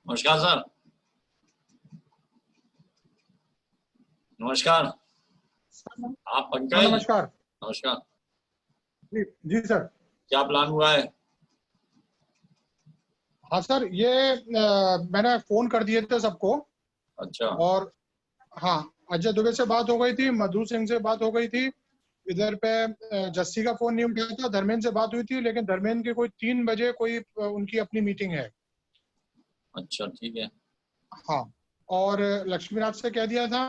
नमस्कार सर। नमस्कार। आप पंकज? नमस्कार। नमस्कार जी जी सर। क्या प्लान हुआ है? हाँ सर, ये मैंने फोन कर दिए थे सबको। अच्छा। और हाँ, अजय दुबे से बात हो गई थी, मधु सिंह से बात हो गई थी। इधर पे जस्सी का फोन नहीं उठाया था। धर्मेंद्र से बात हुई थी, लेकिन धर्मेंद्र की कोई 3 बजे कोई उनकी अपनी मीटिंग है। अच्छा ठीक है। हाँ, और लक्ष्मीनाथ से कह दिया था,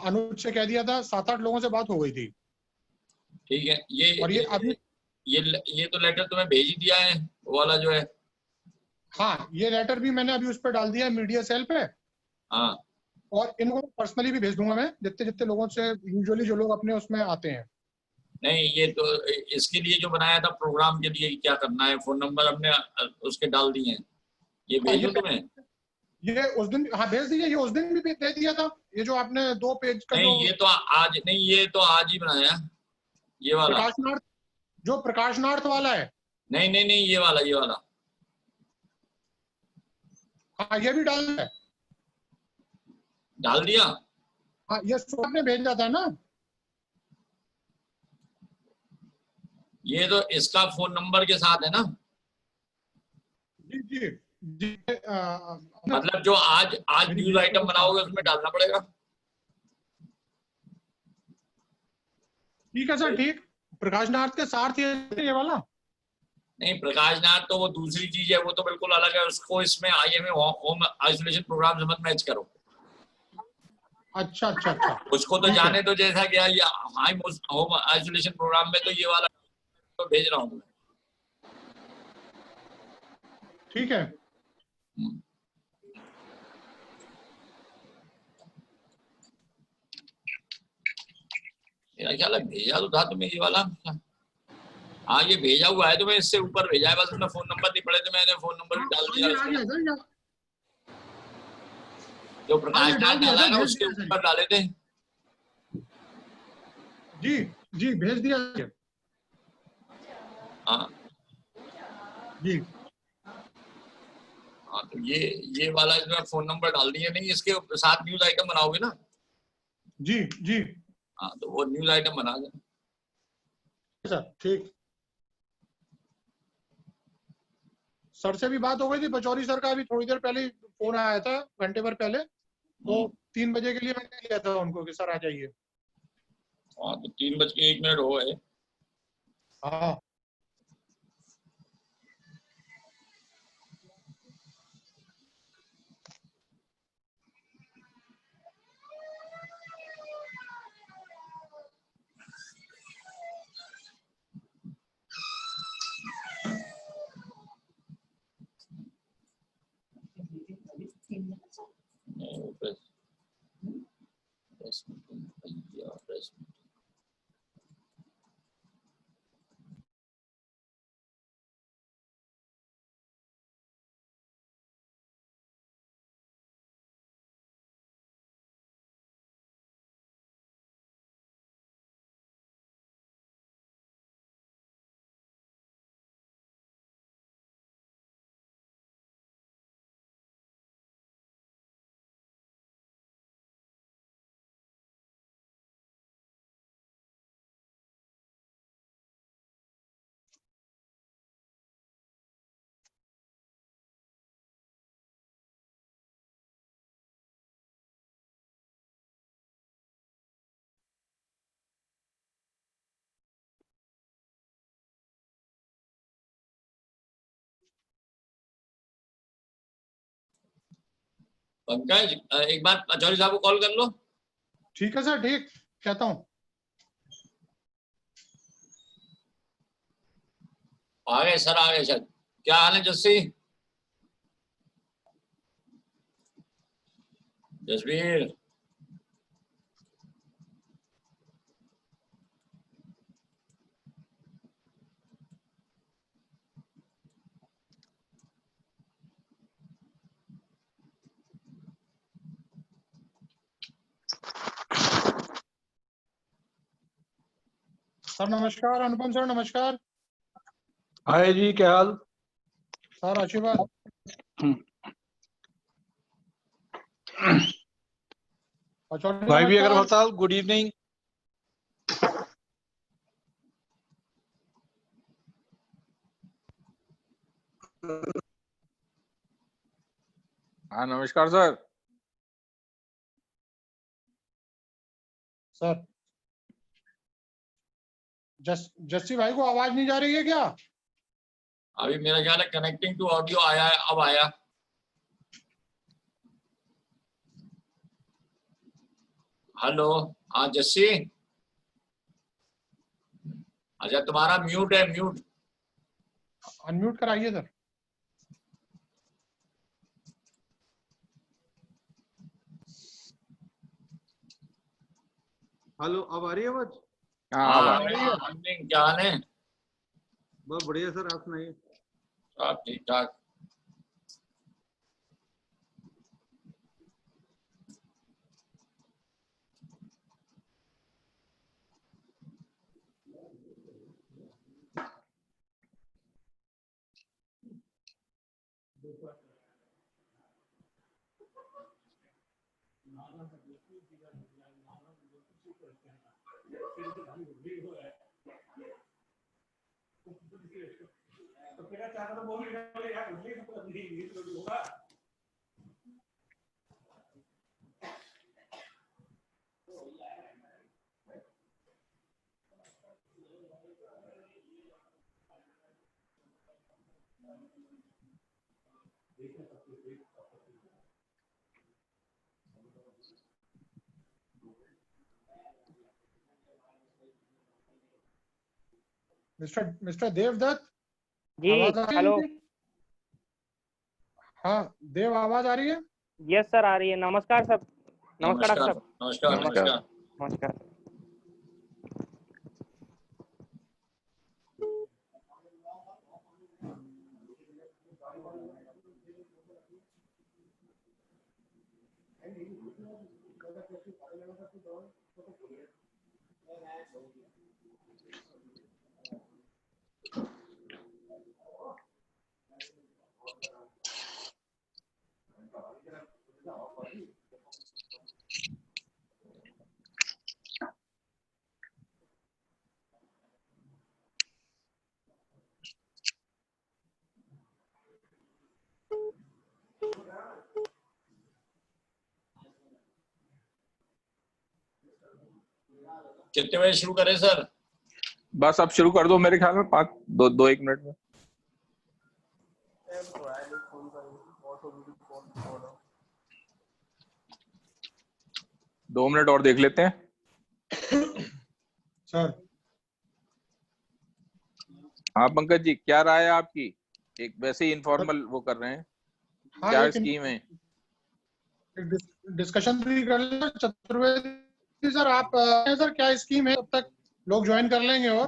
अनुज से कह दिया था, 7-8 लोगों से बात हो गई थी। ठीक है। और ये अभी ये तो लेटर तुम्हें भेज ही दिया है, वो वाला जो है। हाँ, ये लेटर भी मैंने अभी उस पर डाल दिया है, मीडिया सेल पे। हाँ। और इनको पर्सनली भी भेज दूंगा मैं, जितने जितने लोगों से यूजुअली जो लोग अपने उसमें आते हैं। नहीं, ये तो इसके लिए जो बनाया था प्रोग्राम के लिए क्या करना है, फोन नंबर हमने उसके डाल दिए हैं। ये हाँ, भेजूं तुम्हें? ये उस दिन, हाँ भेज दीजिए। ये उस दिन भी दे दिया था, ये जो आपने 2 पेज का नहीं, जो ये तो आज नहीं, ये तो आज ही बनाया, ये वाला। प्रकाशनार्थ, जो प्रकाशनार्थ वाला है। नहीं नहीं नहीं, ये वाला, ये वाला हाँ, ये भी डाल है। डाल दिया। हाँ, ये सौरभ ने भेजा था ना। ये तो इसका फोन नंबर के साथ है ना? जी जी जी। मतलब जो आज आज मेरी न्यूज आइटम बनाओगे उसमें डालना पड़ेगा। ठीक है सर, ठीक। प्रकाशनार्थ के साथ ही है ये वाला। नहीं, प्रकाश नाथ तो वो दूसरी चीज है, वो तो बिल्कुल अलग है। उसको इसमें आईएमए होम आइसोलेशन प्रोग्राम से मत मैच करो। अच्छा अच्छा अच्छा, उसको तो ठीक है जाने तो जैसा क्या, ये हाई होम आइसोलेशन प्रोग्राम में तो ये वाला तो भेज रहा हूँ। ठीक है। मेरा ख्याल है भेजा तो था तुम्हें ये वाला। हाँ, ये भेजा हुआ है तुम्हें, इससे ऊपर भेजा है, बस उसमें फोन नंबर नहीं पड़े तो मैंने फोन नंबर भी डाल दिया ये आ उसमें। गया सर। जो हाँ, प्रकाश ये डाल नाथ दिया डाला सर, है ना, भेज उसके दिया सर। ऊपर डाले थे। जी जी, भेज दिया हाँ जी। हाँ, तो ये वाला इसमें फोन नंबर डाल दिए। नहीं, इसके साथ न्यूज आइटम बनाओगे ना? जी जी हाँ, तो वो न्यूज आइटम बना देना। सर, ठीक। सर से भी बात हो गई थी, पचौरी सर का अभी थोड़ी देर पहले फोन आया था, घंटे भर पहले। तो 3 बजे के लिए मैंने किया था उनको कि सर आ जाइए। हाँ, तो 3:01 हो गए। हाँ पंकज, एक बार पचौरी साहब को कॉल कर लो। ठीक है सर, ठीक, कहता हूँ। आ गए सर, आ गए सर। क्या हाल है जस्सी? जसवीर। सर नमस्कार, अनुपम सर नमस्कार। हाय जी, क्या हाल? सर आशीर्वाद। भाई भी अगर बताओ, गुड इवनिंग। हाँ नमस्कार सर। सर जस्सी भाई को आवाज नहीं जा रही है क्या? अभी मेरा ख्याल है कनेक्टिंग टू ऑडियो आया है, अब आया। हेलो, हाँ जस्सी। अच्छा तुम्हारा म्यूट है, म्यूट। अनम्यूट कराइए सर। हेलो, अब आ रही है आवाज? हाँ हाँ अब आ रही है। इवनिंग, क्या हाल है? बहुत बढ़िया सर, आप सुनाइए। सब ठीक ठाक। मिस्टर देवदत्त, जी आवाज आ रही है हेलो। मेरी? हाँ देव, आवाज आ रही है? यस सर, आ रही है। नमस्कार सर। नमस्कार डॉक्टर साहब। नमस्कार नमस्कार। नमस्कार। कितने बजे शुरू करें सर? बस अब शुरू कर दो, मेरे ख्याल में 1 मिनट में। दो मिनट और देख लेते हैं। सर हाँ पंकज जी, क्या राय है आपकी? एक वैसे ही इनफॉर्मल वो कर रहे हैं, हाँ, क्या एक स्कीम है? डिस्कशन भी कर लेना। चतुर्वेदी सर, आप सर क्या स्कीम है? तब तक लोग ज्वाइन कर लेंगे। और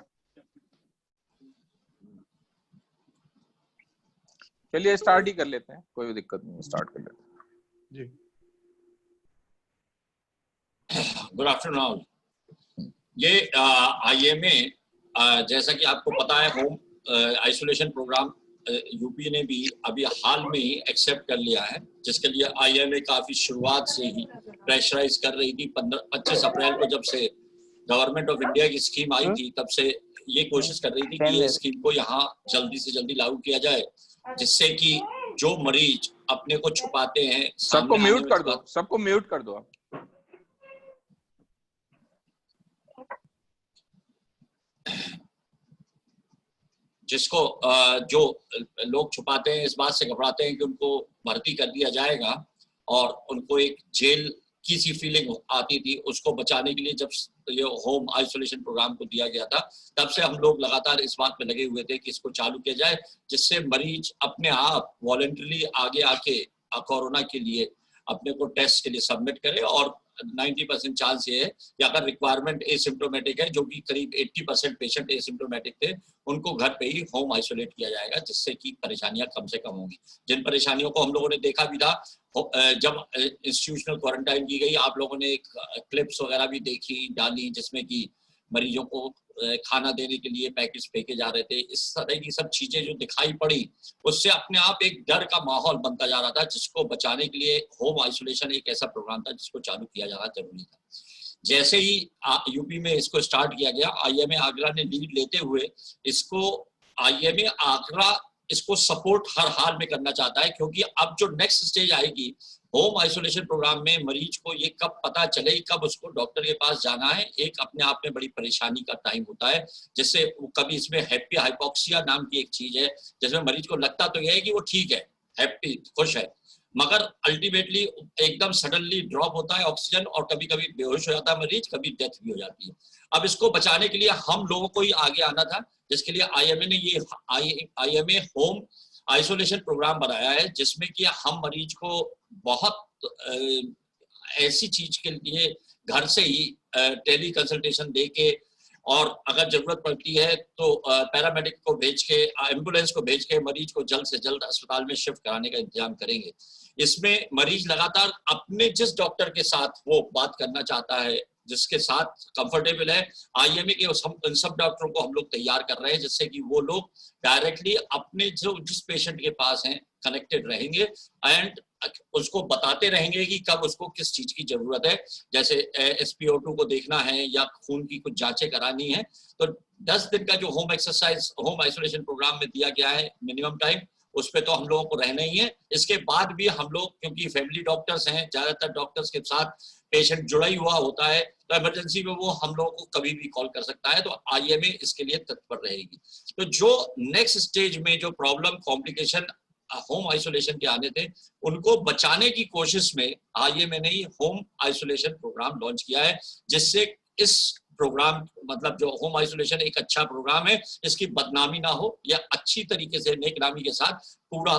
चलिए स्टार्ट ही कर लेते हैं, कोई दिक्कत नहीं, स्टार्ट कर लेते हैं। जी गुड आफ्टरनून। ये IMA, जैसा कि आपको पता है, होम आइसोलेशन प्रोग्राम यूपी ने भी अभी हाल में ही एक्सेप्ट कर लिया है, जिसके लिए IMA काफी शुरुआत से ही प्रेशराइज कर रही थी। 25 अप्रैल को जब से गवर्नमेंट ऑफ इंडिया की स्कीम आई थी, तब से ये कोशिश कर रही थी कि ये स्कीम को यहाँ जल्दी से जल्दी लागू किया जाए, जिससे कि जो मरीज अपने को छुपाते हैं, सबको म्यूट कर दो, सबको म्यूट कर दो आप। जिसको जो लोग छुपाते हैं, इस बात से घबराते हैं कि उनको भर्ती कर दिया जाएगा और उनको एक जेल की सी फीलिंग आती थी, उसको बचाने के लिए जब ये होम आइसोलेशन प्रोग्राम को दिया गया था, तब से हम लोग लगातार इस बात पे लगे हुए थे कि इसको चालू किया जाए, जिससे मरीज अपने आप वॉलंटरली आगे आके कोरोना के लिए अपने को टेस्ट के लिए सबमिट करे। और 90% चांस ये है कि अगर रिक्वायरमेंट एसिम्प्टोमेटिक है, जो कि करीब 80% पेशेंट एसिम्प्टोमेटिक थे, उनको घर पे ही होम आइसोलेट किया जाएगा, जिससे कि परेशानियां कम से कम होंगी। जिन परेशानियों को हम लोगों ने देखा भी था जब इंस्टीट्यूशनल क्वारंटाइन की गई, आप लोगों ने एक क्लिप्स वगैरह भी देखी डाली, जिसमें कि मरीजों को खाना देने के लिए पैकेज फेंके जा रहे थे, इस तरह की सब चीजें जो दिखाई पड़ी, उससे अपने आप एक डर का माहौल बनता जा रहा था, जिसको बचाने के लिए होम आइसोलेशन एक ऐसा प्रोग्राम था जिसको चालू किया जाना जरूरी था। जैसे ही यूपी में इसको स्टार्ट किया गया, आईएमए आगरा ने लीड लेते हुए इसको, आईएमए आगरा इसको सपोर्ट हर हाल में करना चाहता है, क्योंकि अब जो नेक्स्ट स्टेज आएगी होम आइसोलेशन प्रोग्राम में, मरीज को ये कब पता चले कब उसको डॉक्टर के पास जाना है, एक अपने आप में बड़ी परेशानी का टाइम होता है, जिससे कभी इसमें हैप्पी हाइपोक्सिया नाम की एक चीज है, जिसमें मरीज को लगता तो यह है कि वो ठीक है, हैप्पी खुश है, मगर अल्टीमेटली एकदम सडनली ड्रॉप होता है ऑक्सीजन और कभी कभी बेहोश हो जाता है मरीज, कभी डेथ भी हो जाती है। अब इसको बचाने के लिए हम लोगों को ही आगे आना था, जिसके लिए आईएमए ने ये आईएमए होम आइसोलेशन प्रोग्राम बनाया है, जिसमें कि हम मरीज को बहुत ऐसी चीज के लिए घर से ही टेली कंसल्टेशन दे के, और अगर जरूरत पड़ती है तो पैरामेडिक को भेज के, एम्बुलेंस को भेज के मरीज को जल्द से जल्द अस्पताल में शिफ्ट कराने का इंतजाम करेंगे। इसमें मरीज लगातार अपने जिस डॉक्टर के साथ वो बात करना चाहता है, जिसके साथ कंफर्टेबल है, आईएमए के उन सब डॉक्टरों को हम लोग तैयार कर रहे हैं, जिससे कि वो लोग डायरेक्टली अपने जो जिस पेशेंट के पास हैं कनेक्टेड रहेंगे एंड उसको बताते रहेंगे कि कब उसको किस चीज की जरूरत है, जैसे SpO2 को देखना है या खून की कुछ जांचें करानी है। तो 10 दिन का जो होम आइसोलेशन प्रोग्राम में दिया गया है मिनिमम टाइम, उस पे तो हम लोगों को रहना ही है। इसके बाद भी हम लोग, क्योंकि फैमिली डॉक्टर्स हैं, ज्यादातर डॉक्टर्स के साथ पेशेंट जुड़ा ही हुआ होता है, तो इमरजेंसी में वो हम लोगों को कभी भी कॉल कर सकता है, तो आईएमए इसके लिए तत्पर रहेगी। तो जो नेक्स्ट स्टेज में जो प्रॉब्लम कॉम्प्लिकेशन होम आइसोलेशन के आने थे, उनको बचाने की कोशिश में आईएमए ने ही होम आइसोलेशन प्रोग्राम लॉन्च किया है, जिससे इस प्रोग्राम, मतलब जो होम आइसोलेशन एक अच्छा प्रोग्राम है, इसकी बदनामी ना हो या अच्छी तरीके से नेकनामी के साथ पूरा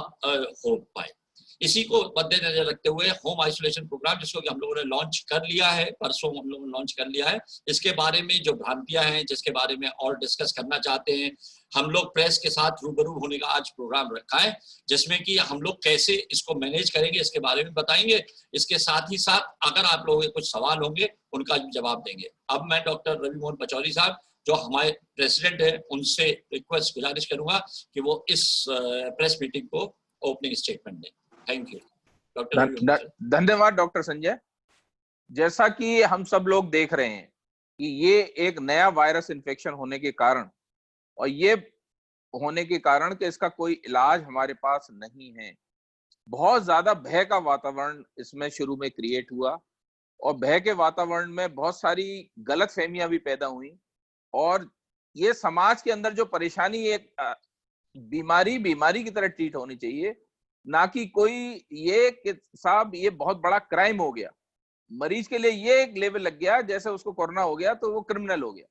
हो पाए। इसी को मद्देनजर रखते हुए होम आइसोलेशन प्रोग्राम, जिसको कि हम लोगों ने लॉन्च कर लिया है, परसों हम लोगों ने लॉन्च कर लिया है, इसके बारे में जो भ्रांतियां हैं, जिसके बारे में और डिस्कस करना चाहते हैं, हम लोग प्रेस के साथ रूबरू होने का आज प्रोग्राम रखा है, जिसमें कि हम लोग कैसे इसको मैनेज करेंगे इसके बारे में बताएंगे। इसके साथ ही साथ अगर आप लोगों के कुछ सवाल होंगे उनका जवाब देंगे। अब मैं डॉक्टर रवि मोहन पचौरी साहब, जो हमारे प्रेसिडेंट है, उनसे रिक्वेस्ट गुजारिश करूंगा कि वो इस प्रेस मीटिंग को ओपनिंग स्टेटमेंट दें। Thank you doctor. धन्यवाद डॉक्टर संजय। जैसा कि हम सब लोग देख रहे हैं कि ये एक नया वायरस इन्फेक्शन होने के कारण, और ये होने के कारण कि इसका कोई इलाज हमारे पास नहीं है, बहुत ज्यादा भय का वातावरण इसमें शुरू में क्रिएट हुआ, और भय के वातावरण में बहुत सारी गलतफहमियां भी पैदा हुई, और ये समाज के अंदर जो परेशानी, एक बीमारी की तरह ट्रीट होनी चाहिए, ना कि कोई ये कि साहब ये बहुत बड़ा क्राइम हो गया, मरीज के लिए ये एक लेवल लग गया जैसे उसको कोरोना हो गया तो वो क्रिमिनल हो गया।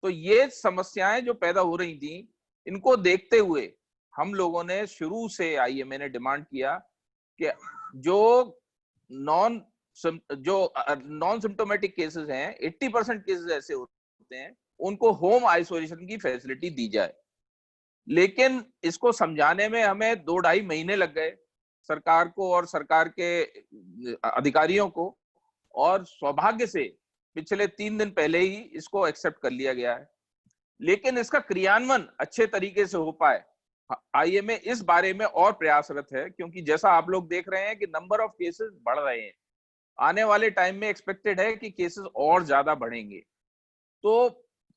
तो ये समस्याएं जो पैदा हो रही थी, इनको देखते हुए हम लोगों ने शुरू से, आईएमए ने डिमांड किया कि जो नॉन सिम्टोमेटिक केसेस हैं, 80% केसेस ऐसे होते हैं, उनको होम आइसोलेशन की फैसिलिटी दी जाए। लेकिन इसको समझाने में हमें 2-2.5 महीने लग गए सरकार को और सरकार के अधिकारियों को, और सौभाग्य से पिछले 3 दिन पहले ही इसको एक्सेप्ट कर लिया गया है। लेकिन इसका क्रियान्वयन अच्छे तरीके से हो पाए, आईएमए इस बारे में और प्रयासरत है, क्योंकि जैसा आप लोग देख रहे हैं कि नंबर ऑफ केसेस बढ़ रहे हैं, आने वाले टाइम में एक्सपेक्टेड है कि केसेस और ज्यादा बढ़ेंगे। तो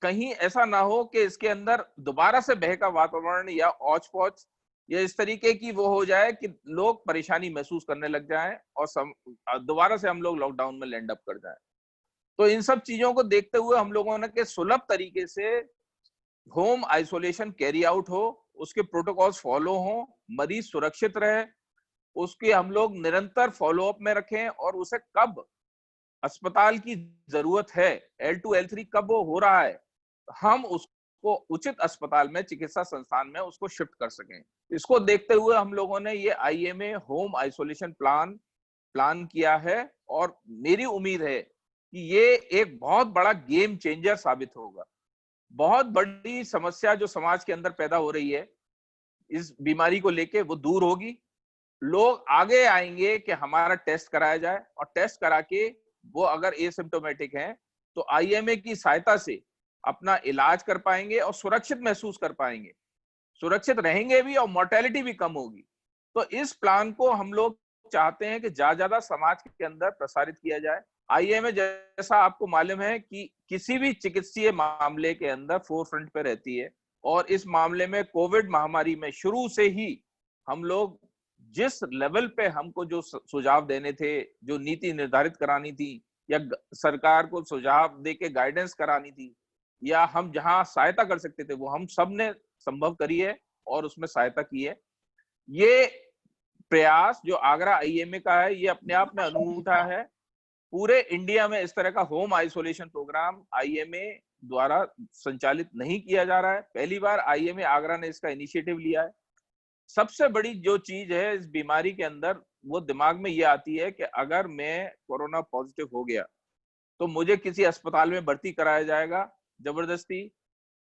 कहीं ऐसा ना हो कि इसके अंदर दोबारा से भय का वातावरण या औच पौच या इस तरीके की वो हो जाए कि लोग परेशानी महसूस करने लग जाएं और दोबारा से हम लोग लॉकडाउन में लैंड अप कर जाएं। तो इन सब चीजों को देखते हुए हम लोगों ने कि सुलभ तरीके से होम आइसोलेशन कैरी आउट हो, उसके प्रोटोकॉल्स फॉलो हो, मरीज सुरक्षित रहे, उसके हम लोग निरंतर फॉलो अप में रखें, और उसे कब अस्पताल की जरूरत है, L2 L3 कब वो हो रहा है, हम उसको उचित अस्पताल में, चिकित्सा संस्थान में उसको शिफ्ट कर सकें। इसको देखते हुए हम लोगों ने ये आईएमए होम आइसोलेशन प्लान किया है, और मेरी उम्मीद है कि ये एक बहुत बड़ा गेम चेंजर साबित होगा। बहुत बड़ी समस्या जो समाज के अंदर पैदा हो रही है इस बीमारी को लेके, वो दूर होगी। लोग आगे आएंगे कि हमारा टेस्ट कराया जाए, और टेस्ट करा के वो अगर एसिम्प्टोमेटिक हैं तो आईएमए की सहायता से अपना इलाज कर पाएंगे और सुरक्षित महसूस कर पाएंगे, सुरक्षित रहेंगे भी और मोर्टेलिटी भी कम होगी। तो इस प्लान को हम लोग चाहते हैं कि ज्यादा समाज के अंदर प्रसारित किया जाए। आईएमए जैसा आपको मालूम है कि किसी भी चिकित्सीय मामले के अंदर फोरफ्रंट पे रहती है, और इस मामले में कोविड महामारी में शुरू से ही हम लोग जिस लेवल पे हमको जो सुझाव देने थे, जो नीति निर्धारित करानी थी, या सरकार को सुझाव देके गाइडेंस करानी थी, या हम जहां सहायता कर सकते थे, वो हम सब ने संभव करी है और उसमें सहायता की है। ये प्रयास जो आगरा आईएमए का है, ये अपने आप में अनूठा है। पूरे इंडिया में इस तरह का होम आइसोलेशन प्रोग्राम आईएमए द्वारा संचालित नहीं किया जा रहा है। पहली बार आईएमए आगरा ने इसका इनिशिएटिव लिया है। सबसे बड़ी जो चीज है इस बीमारी के अंदर, वो दिमाग में ये आती है कि अगर मैं कोरोना पॉजिटिव हो गया तो मुझे किसी अस्पताल में भर्ती कराया जाएगा जबरदस्ती,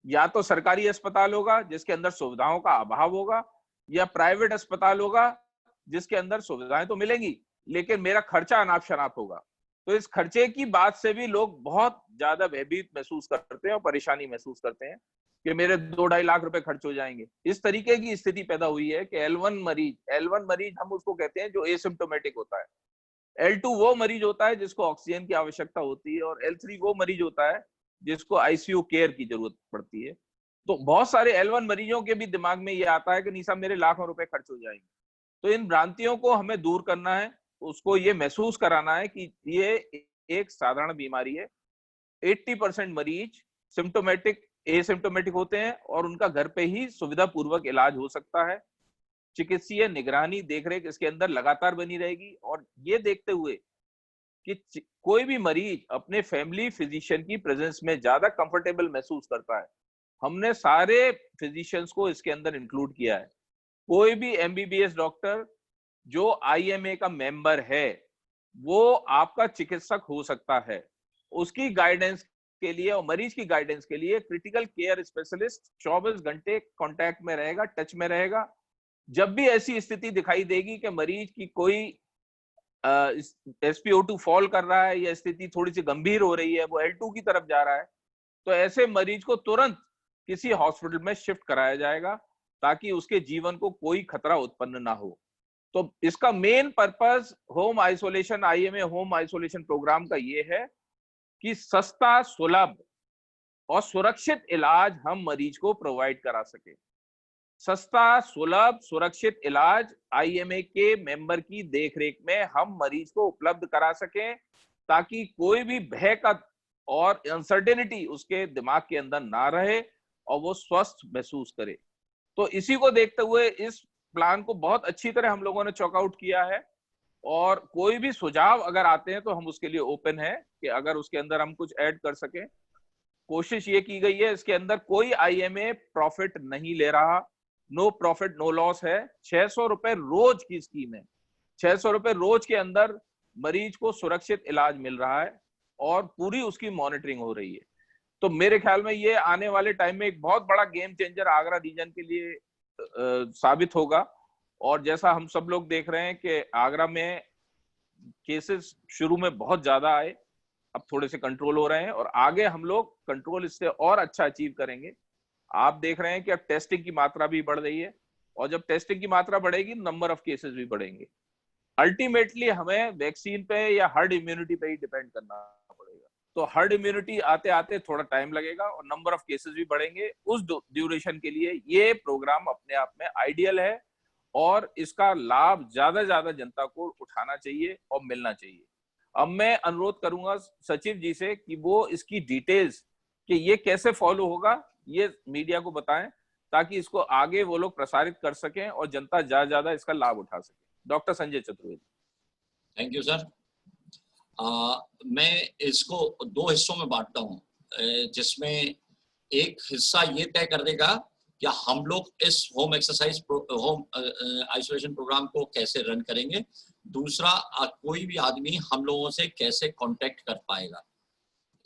या तो सरकारी अस्पताल होगा जिसके अंदर सुविधाओं का अभाव होगा, या प्राइवेट अस्पताल होगा जिसके अंदर सुविधाएं तो मिलेंगी लेकिन मेरा खर्चा अनाप शनाप होगा। तो इस खर्चे की बात से भी लोग बहुत ज्यादा भयभीत महसूस करते हैं और परेशानी महसूस करते हैं कि मेरे 2-2.5 लाख रुपए खर्च हो जाएंगे। इस तरीके की स्थिति पैदा हुई है कि L1 मरीज हम उसको कहते हैं जो एसिम्प्टोमेटिक होता है, L2 वो मरीज होता है जिसको ऑक्सीजन की आवश्यकता होती है, और L3 वो मरीज होता है जिसको आईसीयू केयर की जरूरत पड़ती है। तो बहुत सारे L1 मरीजों के भी दिमाग में ये आता है कि नहीं साहब मेरे लाखों रुपए खर्च हो जाएंगे। तो इन भ्रांतियों को हमें दूर करना है, उसको ये महसूस कराना है कि ये एक साधारण बीमारी है। 80% मरीज सिम्टोमेटिक एसिम्टोमेटिक होते हैं और उनका घर पे ही सुविधा पूर्वक इलाज हो सकता है। चिकित्सीय निगरानी देखरेख इसके अंदर लगातार बनी रहेगी, और ये देखते हुए कि कोई भी मरीज अपने फैमिली फिजिशियन की प्रेजेंस में ज्यादा कंफर्टेबल महसूस करता है। हमने सारे फिजिशियंस को इसके अंदर इंक्लूड किया है। कोई भी एमबीबीएस डॉक्टर जो आईएमए का मेंबर है वो आपका चिकित्सक हो सकता है। उसकी गाइडेंस के लिए और मरीज की गाइडेंस के लिए क्रिटिकल केयर स्पेशलिस्ट 24 घंटे कांटेक्ट में रहेगा, टच में रहेगा। जब भी ऐसी स्थिति दिखाई देगी कि मरीज की कोई SpO2 फॉल कर रहा है या स्थिति थोड़ी सी गंभीर हो रही है, वो L2 की तरफ जा रहा है, तो ऐसे मरीज को तुरंत किसी हॉस्पिटल में शिफ्ट कराया जाएगा ताकि उसके जीवन को कोई खतरा उत्पन्न ना हो। तो इसका main purpose home isolation, IMA home isolation programme का ये है कि सस्ता, सुलभ और सुरक्षित इलाज हम मरीज को प्रोवाइड करा सके। सस्ता, सुलभ, सुरक्षित इलाज आईएमए के मेंबर की देखरेख में हम मरीज को उपलब्ध करा सकें ताकि कोई भी भय का और अनसर्टेनिटी उसके दिमाग के अंदर ना रहे और वो स्वस्थ महसूस करे। तो इसी को देखते हुए इस प्लान को बहुत अच्छी तरह हम लोगों ने चॉकआउट किया है, और कोई भी सुझाव अगर आते हैं तो हम उसके लिए ओपन है कि अगर उसके अंदर हम कुछ ऐड कर सकें। कोशिश ये की गई है, इसके अंदर कोई आईएमए प्रॉफिट नहीं ले रहा, नो प्रॉफिट नो लॉस है। 600 रुपए रोज की स्कीम है। 600 रुपए रोज के अंदर मरीज को सुरक्षित इलाज मिल रहा है और पूरी उसकी मॉनिटरिंग हो रही है। तो मेरे ख्याल में ये आने वाले टाइम में एक बहुत बड़ा गेम चेंजर आगरा रीजन के लिए साबित होगा। और जैसा हम सब लोग देख रहे हैं कि आगरा में केसेस शुरू में बहुत ज्यादा आए, अब थोड़े से कंट्रोल हो रहे हैं और आगे हम लोग कंट्रोल इससे और अच्छा अचीव करेंगे। आप देख रहे हैं कि अब टेस्टिंग की मात्रा भी बढ़ रही है, और जब टेस्टिंग की मात्रा बढ़ेगी नंबर ऑफ केसेस भी बढ़ेंगे। अल्टीमेटली हमें वैक्सीन पे या हर्ड इम्यूनिटी पे ही डिपेंड करना पड़ेगा। तो हर्ड इम्यूनिटी आते आते थोड़ा टाइम लगेगा और नंबर ऑफ केसेस भी बढ़ेंगे। उस ड्यूरेशन के लिए ये प्रोग्राम अपने आप में आइडियल है और इसका लाभ ज्यादा ज्यादा जनता को उठाना चाहिए और मिलना चाहिए। अब मैं अनुरोध करूंगा सचिव जी से कि वो इसकी डिटेल्स कि ये कैसे फॉलो होगा ये मीडिया को बताएं ताकि इसको आगे वो लोग प्रसारित कर सकें और जनता ज्यादा इसका लाभ उठा सके। Doctor Sanjay Chaturvedi. Thank you sir. मैं इसको 2 हिस्सों में बांटता हूँ, जिसमें एक हिस्सा ये तय कर देगा कि हम लोग इस होम आइसोलेशन प्रोग्राम को कैसे रन करेंगे। दूसरा, कोई भी आदमी हम लोगों से कैसे कांटेक्ट कर पाएगा।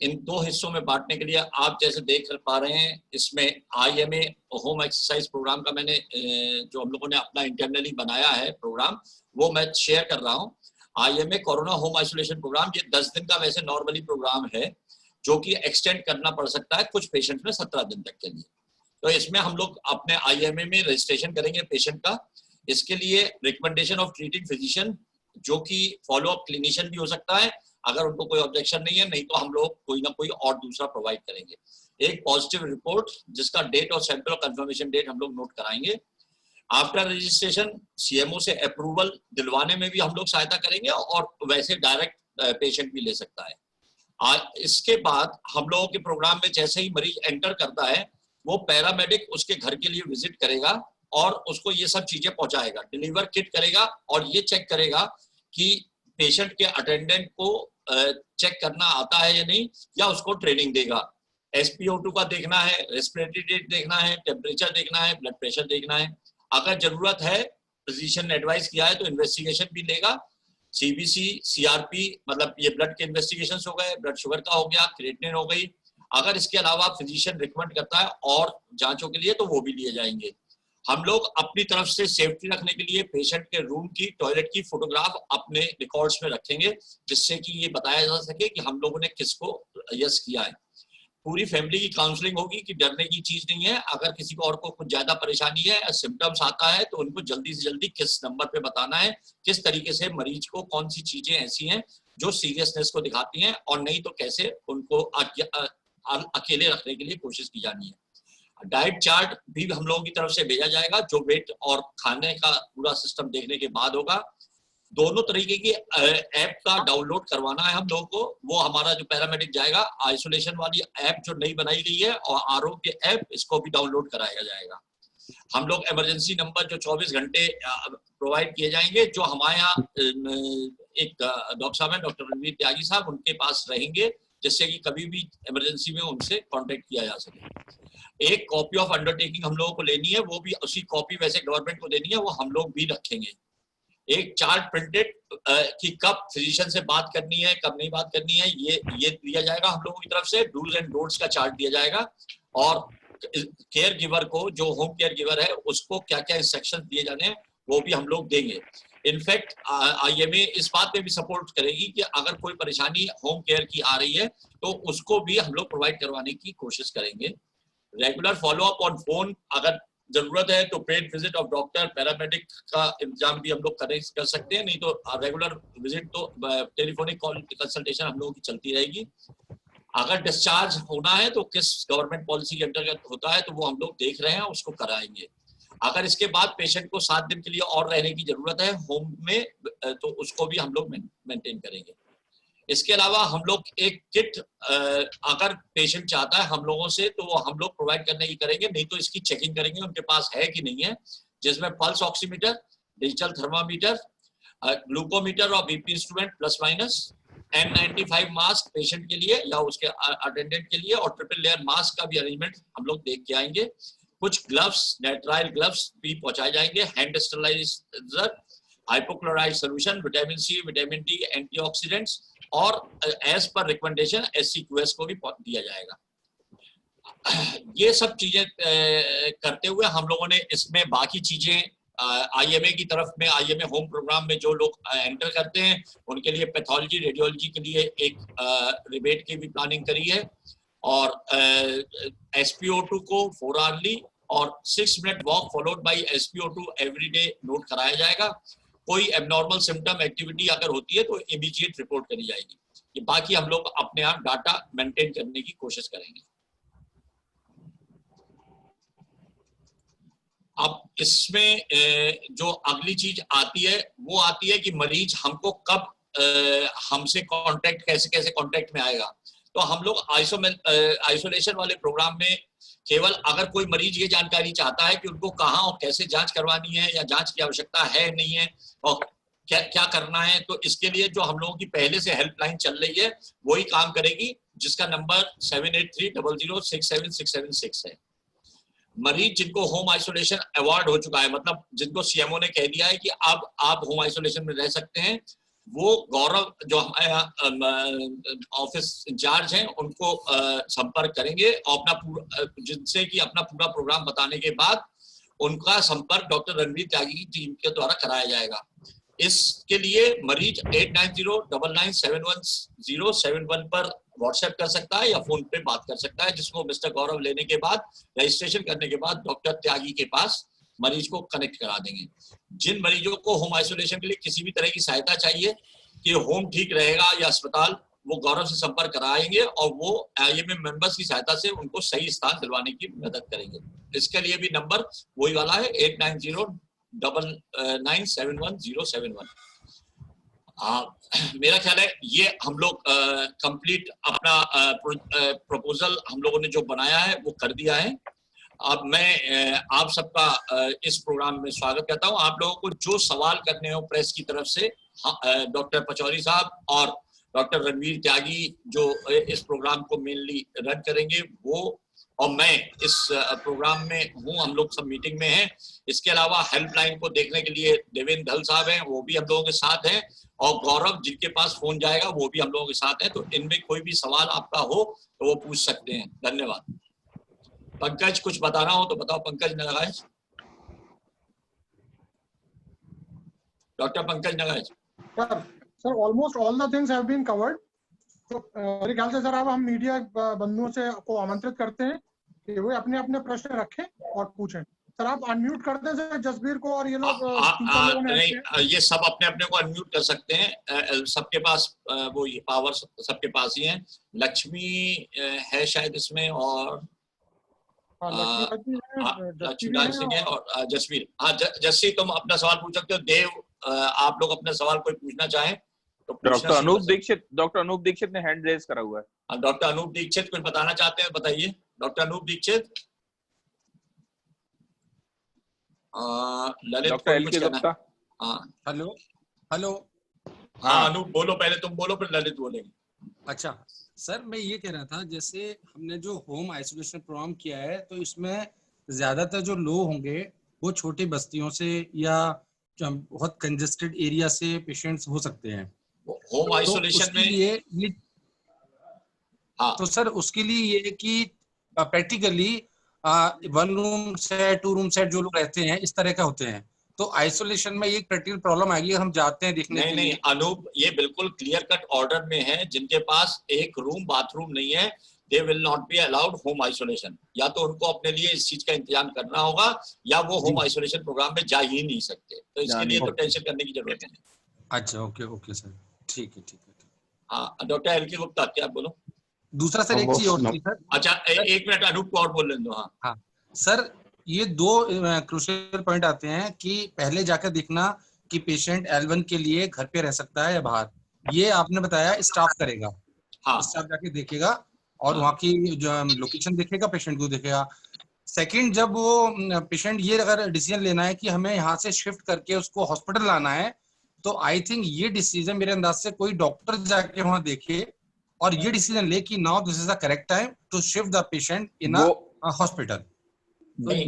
इन 2 हिस्सों में बांटने के लिए आप जैसे देख पा रहे हैं, इसमें आईएमए होम एक्सरसाइज प्रोग्राम का मैंने जो हम लोगों ने अपना इंटरनली बनाया है प्रोग्राम, वो मैं शेयर कर रहा हूँ। IMA corona home isolation programme ये 10 दिन का वैसे नॉर्मली प्रोग्राम है, जो कि एक्सटेंड करना पड़ सकता है कुछ पेशेंट में 17 दिन तक के लिए। तो इसमें हम लोग अपने IMA में रजिस्ट्रेशन करेंगे पेशेंट का। इसके लिए रिकमेंडेशन ऑफ ट्रीटिंग फिजिशियन, जो कि फॉलो अप क्लिनिशियन भी हो सकता है, अगर उनको कोई ऑब्जेक्शन नहीं है, नहीं तो हम लोग कोई ना कोई और दूसरा प्रोवाइड करेंगे। एक पॉजिटिव रिपोर्ट जिसका डेट और सेंट्रल कंफर्मेशन डेट हम लोग नोट कराएंगे। आफ्टर रजिस्ट्रेशन CMO से अप्रूवल दिलवाने में भी हम लोग सहायता करेंगे और वैसे डायरेक्ट पेशेंट भी ले सकता है। इसके बाद हम लोगों के प्रोग्राम में जैसे ही मरीज एंटर करता है, वो पैरामेडिक उसके घर के लिए विजिट करेगा और उसको ये सब चीजें पहुंचाएगा, डिलीवर किट करेगा और ये चेक करेगा कि पेशेंट के अटेंडेंट को चेक करना आता है या नहीं, या उसको ट्रेनिंग देगा। SpO2 का देखना है, रेस्पिरेटरी रेट देखना है, टेम्परेचर देखना है, ब्लड प्रेशर देखना है। अगर जरूरत है, फिजिशियन ने एडवाइस किया है तो इन्वेस्टिगेशन भी लेगा। CBC, CRP मतलब ये ब्लड के इन्वेस्टिगेशन हो गए, ब्लड शुगर का हो गया, क्रिएटिनिन हो गई। अगर इसके अलावा फिजिशियन रिकमेंड करता है और जांचों के लिए तो वो भी लिए जाएंगे। हम लोग अपनी तरफ से सेफ्टी रखने के लिए पेशेंट के रूम की, टॉयलेट की फोटोग्राफ अपने रिकॉर्ड्स में रखेंगे, जिससे कि ये बताया जा सके कि हम लोगों ने किसको यस किया है। पूरी फैमिली की काउंसलिंग होगी कि डरने की चीज नहीं है। अगर किसी को और को कुछ ज्यादा परेशानी है, सिम्टम्स आता है, तो उनको जल्दी से जल्दी किस नंबर पे बताना है, किस तरीके से मरीज को कौन सी चीजें ऐसी हैं जो सीरियसनेस को दिखाती हैं, और नहीं तो कैसे उनको अकेले रखने के लिए कोशिश की जानी है। डाइट चार्ट भी हम लोगों की तरफ से भेजा जाएगा, जो वेट और खाने का पूरा सिस्टम देखने के बाद होगा। दोनों तरीके की ऐप का डाउनलोड करवाना है हम लोगों को। वो हमारा जो पैरामेडिक जाएगा, आइसोलेशन वाली ऐप जो नई बनाई गई है और आरोग्य ऐप, इसको भी डाउनलोड कराया जाएगा। हम लोग इमरजेंसी नंबर जो 24 घंटे प्रोवाइड किए जाएंगे, जो हमारे यहाँ एक डॉक्टर साहब है, डॉक्टर रणवीर त्यागी साहब, उनके पास रहेंगे, जिससे कि कभी भी इमरजेंसी में उनसे कांटेक्ट किया जा सके। एक कॉपी ऑफ अंडरटेकिंग हम लोगों को लेनी है, वो भी उसी कॉपी वैसे गवर्नमेंट को देनी है, वो हम लोग भी रखेंगे। एक चार्ट प्रिंटेड कि कब फिजिशियन से बात करनी है, कब नहीं बात करनी है, ये दिया जाएगा हम लोगों की तरफ से। डूज एंड डोंट्स का चार्ट दिया जाएगा, और केयर गिवर को, जो होम केयर गिवर है, उसको क्या क्या इंस्ट्रक्शन दिए जाने हैं वो भी हम लोग देंगे। इनफैक्ट IMA इस बात पे भी सपोर्ट करेगी कि अगर कोई परेशानी होम केयर की आ रही है तो उसको भी हम लोग प्रोवाइड करवाने की कोशिश करेंगे। Regular follow up on phone, अगर जरूरत है तो paid visit of doctor, paramedic का इंतजाम भी हम लोग कर सकते हैं, नहीं तो रेगुलर विजिट तो टेलीफोनिक कॉल कंसल्टेशन हम लोगों की चलती रहेगी। अगर डिस्चार्ज होना है तो किस गवर्नमेंट पॉलिसी के अंतर्गत होता है, तो वो हम लोग देख रहे हैं, उसको कराएंगे। अगर इसके बाद पेशेंट को 7 दिन के लिए और रहने की जरूरत है होम में, तो उसको भी हम लोग मेंटेन करेंगे। इसके अलावा हम लोग एक किट, अगर पेशेंट चाहता है हम लोगों से, तो वो हम लोग प्रोवाइड करने की करेंगे, नहीं तो इसकी चेकिंग करेंगे उनके पास है कि नहीं है, जिसमें pulse oximeter, digital thermometer, glucometer और BP instrument plus minus, N95 mask patient के लिए या उसके अटेंडेंट के लिए, और ट्रिपल लेयर मास्क का भी अरेंजमेंट हम लोग देख के आएंगे। कुछ ग्लव्स, नाइट्राइल ग्लव्स भी पहुंचाए जाएंगे, hand steriliser, hypochloride solution, vitamin C, vitamin D, antioxidants, और एज पर रिकमेंडेशन SCQS को भी दिया जाएगा। ये सब चीजें करते हुए हम लोगों ने इसमें बाकी चीजें IMA की तरफ में, IMA होम प्रोग्राम में जो लोग एंटर करते हैं उनके लिए पैथोलॉजी, रेडियोलॉजी के लिए एक रिबेट की भी प्लानिंग करी है, और SpO2 को 4 आवर्ली और 6 minute walk followed by SpO2 everyday note कराया जाएगा। कोई एबनॉर्मल सिम्टम एक्टिविटी अगर होती है तो इमीडिएट रिपोर्ट करी जाएगी। ये बाकी हम लोग अपने आप डाटा मेंटेन करने की कोशिश करेंगे। अब इसमें जो अगली चीज आती है वो आती है कि मरीज हमको कब हमसे कांटेक्ट, कैसे कांटेक्ट में आएगा। तो हम लोग आइसोलेशन वाले प्रोग्राम में केवल अगर कोई मरीज ये जानकारी चाहता है कि उनको कहाँ और कैसे जांच करवानी है, या जांच की आवश्यकता है नहीं है, और क्या करना है, तो इसके लिए जो हम लोगों की पहले से हेल्पलाइन चल रही है वही काम करेगी, जिसका नंबर 7830067676 है। मरीज जिनको होम आइसोलेशन अवार्ड हो चुका है, मतलब जिनको CMO ने कह दिया है कि अब आप होम आइसोलेशन में रह सकते हैं, वो गौरव जो हमारे ऑफिस इंचार्ज हैं उनको संपर्क करेंगे, और अपना जिनसे कि अपना पूरा प्रोग्राम बताने के बाद उनका संपर्क डॉक्टर रणवीर त्यागी की टीम के द्वारा कराया जाएगा। इसके लिए मरीज 8909971071 पर व्हाट्सएप कर सकता है या फोन पे बात कर सकता है, जिसको मिस्टर गौरव लेने के बाद, रजिस्ट्रेशन करने के बाद डॉक्टर त्यागी के पास मरीज को कनेक्ट करा देंगे। जिन मरीजों को होम आइसोलेशन के लिए किसी भी तरह की सहायता चाहिए कि होम ठीक रहेगा या अस्पताल, वो गौरव से संपर्क कराएंगे और वो IMA मेंबर्स की सहायता से उनको सही स्थान दिलवाने की मदद करेंगे। इसके लिए भी नंबर वही वाला है 8909971071। मेरा ख्याल है ये हम लोग कंप्लीट अपना प्रपोजल हम लोगों ने जो बनाया है वो कर दिया है। अब मैं आप सबका इस प्रोग्राम में स्वागत करता हूं। आप लोगों को जो सवाल करने हो प्रेस की तरफ से, डॉक्टर पचौरी साहब और डॉक्टर रणवीर त्यागी जो इस प्रोग्राम को मेनली रन करेंगे वो, और मैं इस प्रोग्राम में हूं, हम लोग सब मीटिंग में हैं। इसके अलावा हेल्पलाइन को देखने के लिए देवेंद्र धल साहब हैं, वो भी हम लोगों के साथ हैं, और गौरव जिनके पास फोन जाएगा वो भी हम लोगों के साथ हैं। तो इनमें कोई भी सवाल आपका हो तो वो पूछ सकते हैं। धन्यवाद। पंकज कुछ बताना हो तो बताओ। Pankaj Nagaj, doctor Pankaj Nagaj. Sir almost all the things have been covered. तो मेरे ख्याल से सर अब हम मीडिया बंधुओं से को आमंत्रित करते हैं कि वो अपने अपने प्रश्न रखें और पूछें। सर आप अनम्यूट कर दें सर जसबीर को, और ये लोग नहीं, ये सब अपने अपने को अनम्यूट कर सकते हैं। सबके पास वो ये पावर सबके पास ही है। लक्ष्मी है शायद इसमें, और लक्ष्मीलाल सिंह है, और जसवीर। हाँ जस्सी, तुम अपना सवाल पूछ सकते हो। देव, आप लोग अपना सवाल कोई पूछना चाहें तो। डॉक्टर अनूप दीक्षित ने हैंड रेज करा हुआ है। डॉक्टर अनूप दीक्षित कुछ बताना चाहते हैं, बताइए। डॉक्टर अनूप दीक्षित। ललित डॉक्टर कुछ कहना। Hello hello. हाँ अनूप बोलो, पहले तुम बोलो फिर ललित बोलेंगे। अच्छा सर, मैं ये कह रहा था जैसे हमने जो होम आइसोलेशन प्रोग्राम किया है तो इसमें ज्यादातर जो लोग होंगे वो छोटी बस्तियों से या बहुत कंजेस्टेड एरिया से पेशेंट्स हो सकते हैं। होम आइसोलेशन में ये तो सर उसके लिए ये कि practically 1 room set 2 room set जो लोग रहते हैं इस तरह का होते हैं, तो आइसोलेशन में ये प्रैक्टिकल प्रॉब्लम आएगी। हम जाते हैं देखने के लिए। नहीं अनूप, ये बिल्कुल क्लियर कट ऑर्डर में है। जिनके पास एक रूम बाथरूम नहीं है, they will not be allowed home isolation. या तो उनको अपने लिए इस चीज का इंतजाम करना होगा या वो होम आइसोलेशन प्रोग्राम में जा ही नहीं सकते। तो इसके लिए तो टेंशन करने की जरूरत नहीं। अच्छा ओके सर, ठीक है। हाँ डॉक्टर एल.के. गुप्ता, क्या बोलो। दूसरा सर एक चीज और थी सर। अच्छा एक मिनट, अनूप को और बोल लेने दो। हाँ सर, ये 2 क्रूशियल पॉइंट आते हैं कि पहले जाकर देखना कि पेशेंट L1 के लिए घर पे रह सकता है या बाहर। ये आपने बताया स्टाफ करेगा। हाँ। स्टाफ जाके देखेगा और वहाँ की जो लोकेशन देखेगा, पेशेंट को देखेगा। सेकंड, जब वो पेशेंट ये अगर डिसीजन लेना है कि हमें यहाँ से शिफ्ट करके उसको हॉस्पिटल लाना है, तो आई थिंक ये डिसीजन मेरे अंदाज से कोई डॉक्टर जाके वहाँ देखे और ये डिसीजन ले कि now this is the correct time to shift the patient in a hospital.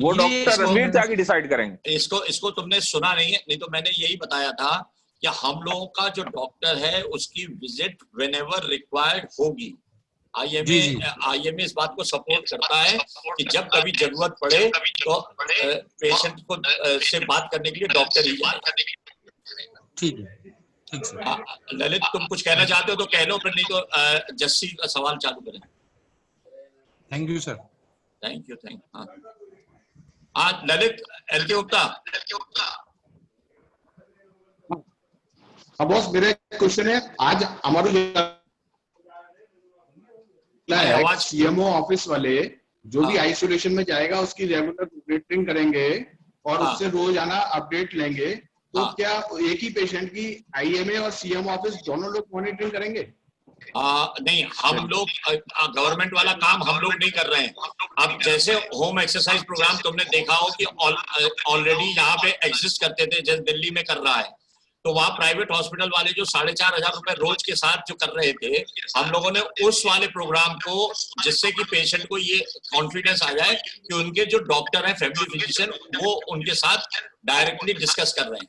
वो डॉक्टर रणवीर त्यागी डिसाइड करेंगे। इसको तुमने सुना नहीं है, नहीं तो मैंने यही बताया था कि हम लोगों का जो डॉक्टर है उसकी विजिट व्हेनेवर रिक्वायर्ड होगी। IMA इस बात को सपोर्ट करता है कि जब कभी जरूरत पड़े तो पेशेंट को से बात करने के लिए डॉक्टर ही जाए। ठीक है ललित, तुम कुछ कहना चाहते हो तो कह लो, फिर नहीं तो जस्सी का सवाल चालू करें। Thank you sir. Thank you. हाँ ललित, एल.के. गुप्ता। हाँ बॉस, मेरा क्वेश्चन है, आज हमारे CMO ऑफिस वाले जो भी आइसोलेशन में जाएगा उसकी रेगुलर मॉनिटरिंग करेंगे और उससे रोज आना अपडेट लेंगे। तो क्या एक ही पेशेंट की IMA और CMO ऑफिस दोनों लोग मॉनिटरिंग करेंगे? नहीं, हम लोग गवर्नमेंट वाला काम हम लोग नहीं कर रहे हैं। अब जैसे होम एक्सरसाइज प्रोग्राम तुमने देखा हो कि ऑलरेडी यहाँ पे एग्जिस्ट करते थे, जैसे दिल्ली में कर रहा है, तो वहाँ प्राइवेट हॉस्पिटल वाले जो 4,500 रुपए रोज के साथ जो कर रहे थे, हम लोगों ने उस वाले प्रोग्राम को, जिससे कि पेशेंट को ये कॉन्फिडेंस आ जाए कि उनके जो डॉक्टर हैं, फैमिली फिजिशियन, वो उनके साथ डायरेक्टली डिस्कस कर रहे हैं।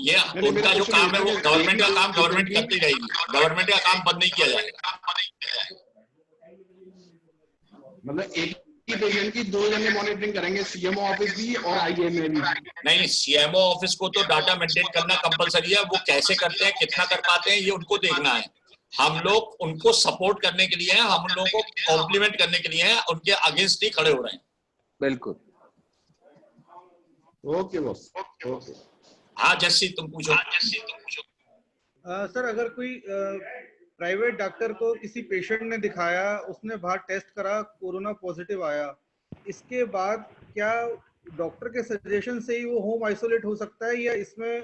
ये उनका जो काम है वो गवर्नमेंट का काम गवर्नमेंट करती रहेगी। गवर्नमेंट का काम बंद नहीं किया जाएगा। मतलब एक पेशेंट की 2 जने मॉनिटरिंग करेंगे, सीएमओ ऑफिस भी और आईएमए भी। नहीं, सीएमओ ऑफिस को तो डाटा मेंटेन करना कंपलसरी है, वो कैसे करते हैं, कितना कर पाते हैं, ये उनको देखना है। हम लोग उनको सपोर्ट करने के लिए हैं, हम उन लोगों को कॉम्प्लीमेंट करने के लिए हैं, उनके अगेंस्ट ही खड़े हो रहे हैं। बिल्कुल। Okay boss, okay. हाँ जस्सी, तुम पूछो। सर, अगर कोई प्राइवेट डॉक्टर को किसी पेशेंट ने दिखाया, उसने बाहर टेस्ट करा, कोरोना पॉजिटिव आया, इसके बाद क्या डॉक्टर के सजेशन से ही वो होम आइसोलेट हो सकता है, या इसमें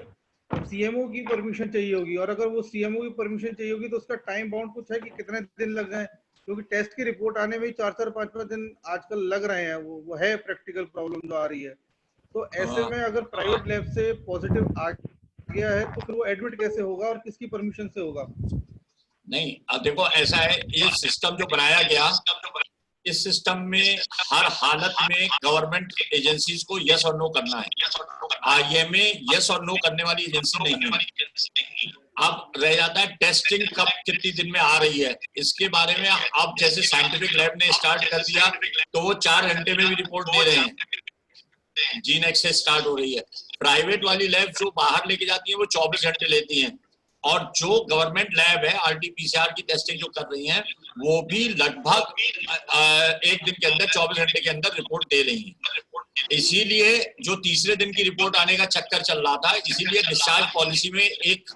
सीएमओ की परमिशन चाहिए होगी? और अगर वो सीएमओ की परमिशन चाहिए होगी तो उसका टाइम बाउंड कुछ है कि कितने दिन लग जाए? क्योंकि टेस्ट की रिपोर्ट आने में 4-4, 5-5 दिन आजकल लग रहे हैं, वो है प्रैक्टिकल प्रॉब्लम जो आ रही है। तो ऐसे में अगर प्राइवेट लैब से पॉजिटिव आ गया है तो फिर वो एडमिट कैसे होगा और किसकी परमिशन से होगा? नहीं, अब देखो ऐसा है, ये सिस्टम जो बनाया गया, इस सिस्टम में हर हालत में गवर्नमेंट एजेंसीज को यस और नो करना है। आईएमए यस और नो करने वाली एजेंसी नहीं है। अब रह जाता है टेस्टिंग कब कितनी दिन में आ रही है, इसके बारे में अब जैसे साइंटिफिक लैब ने स्टार्ट कर दिया तो वो 4 घंटे में भी रिपोर्ट दे रहे हैं, जीनेक्स से स्टार्ट हो रही है। प्राइवेट वाली लैब जो बाहर लेके जाती है वो 24 घंटे लेती हैं, और जो गवर्नमेंट लैब है आरटीपीसीआर की टेस्टिंग जो कर रही हैं वो भी लगभग 1 दिन के अंदर 24 घंटे के अंदर रिपोर्ट दे रही हैं। इसीलिए जो तीसरे दिन की रिपोर्ट आने का चक्कर चल रहा था, इसीलिए डिस्चार्ज पॉलिसी में एक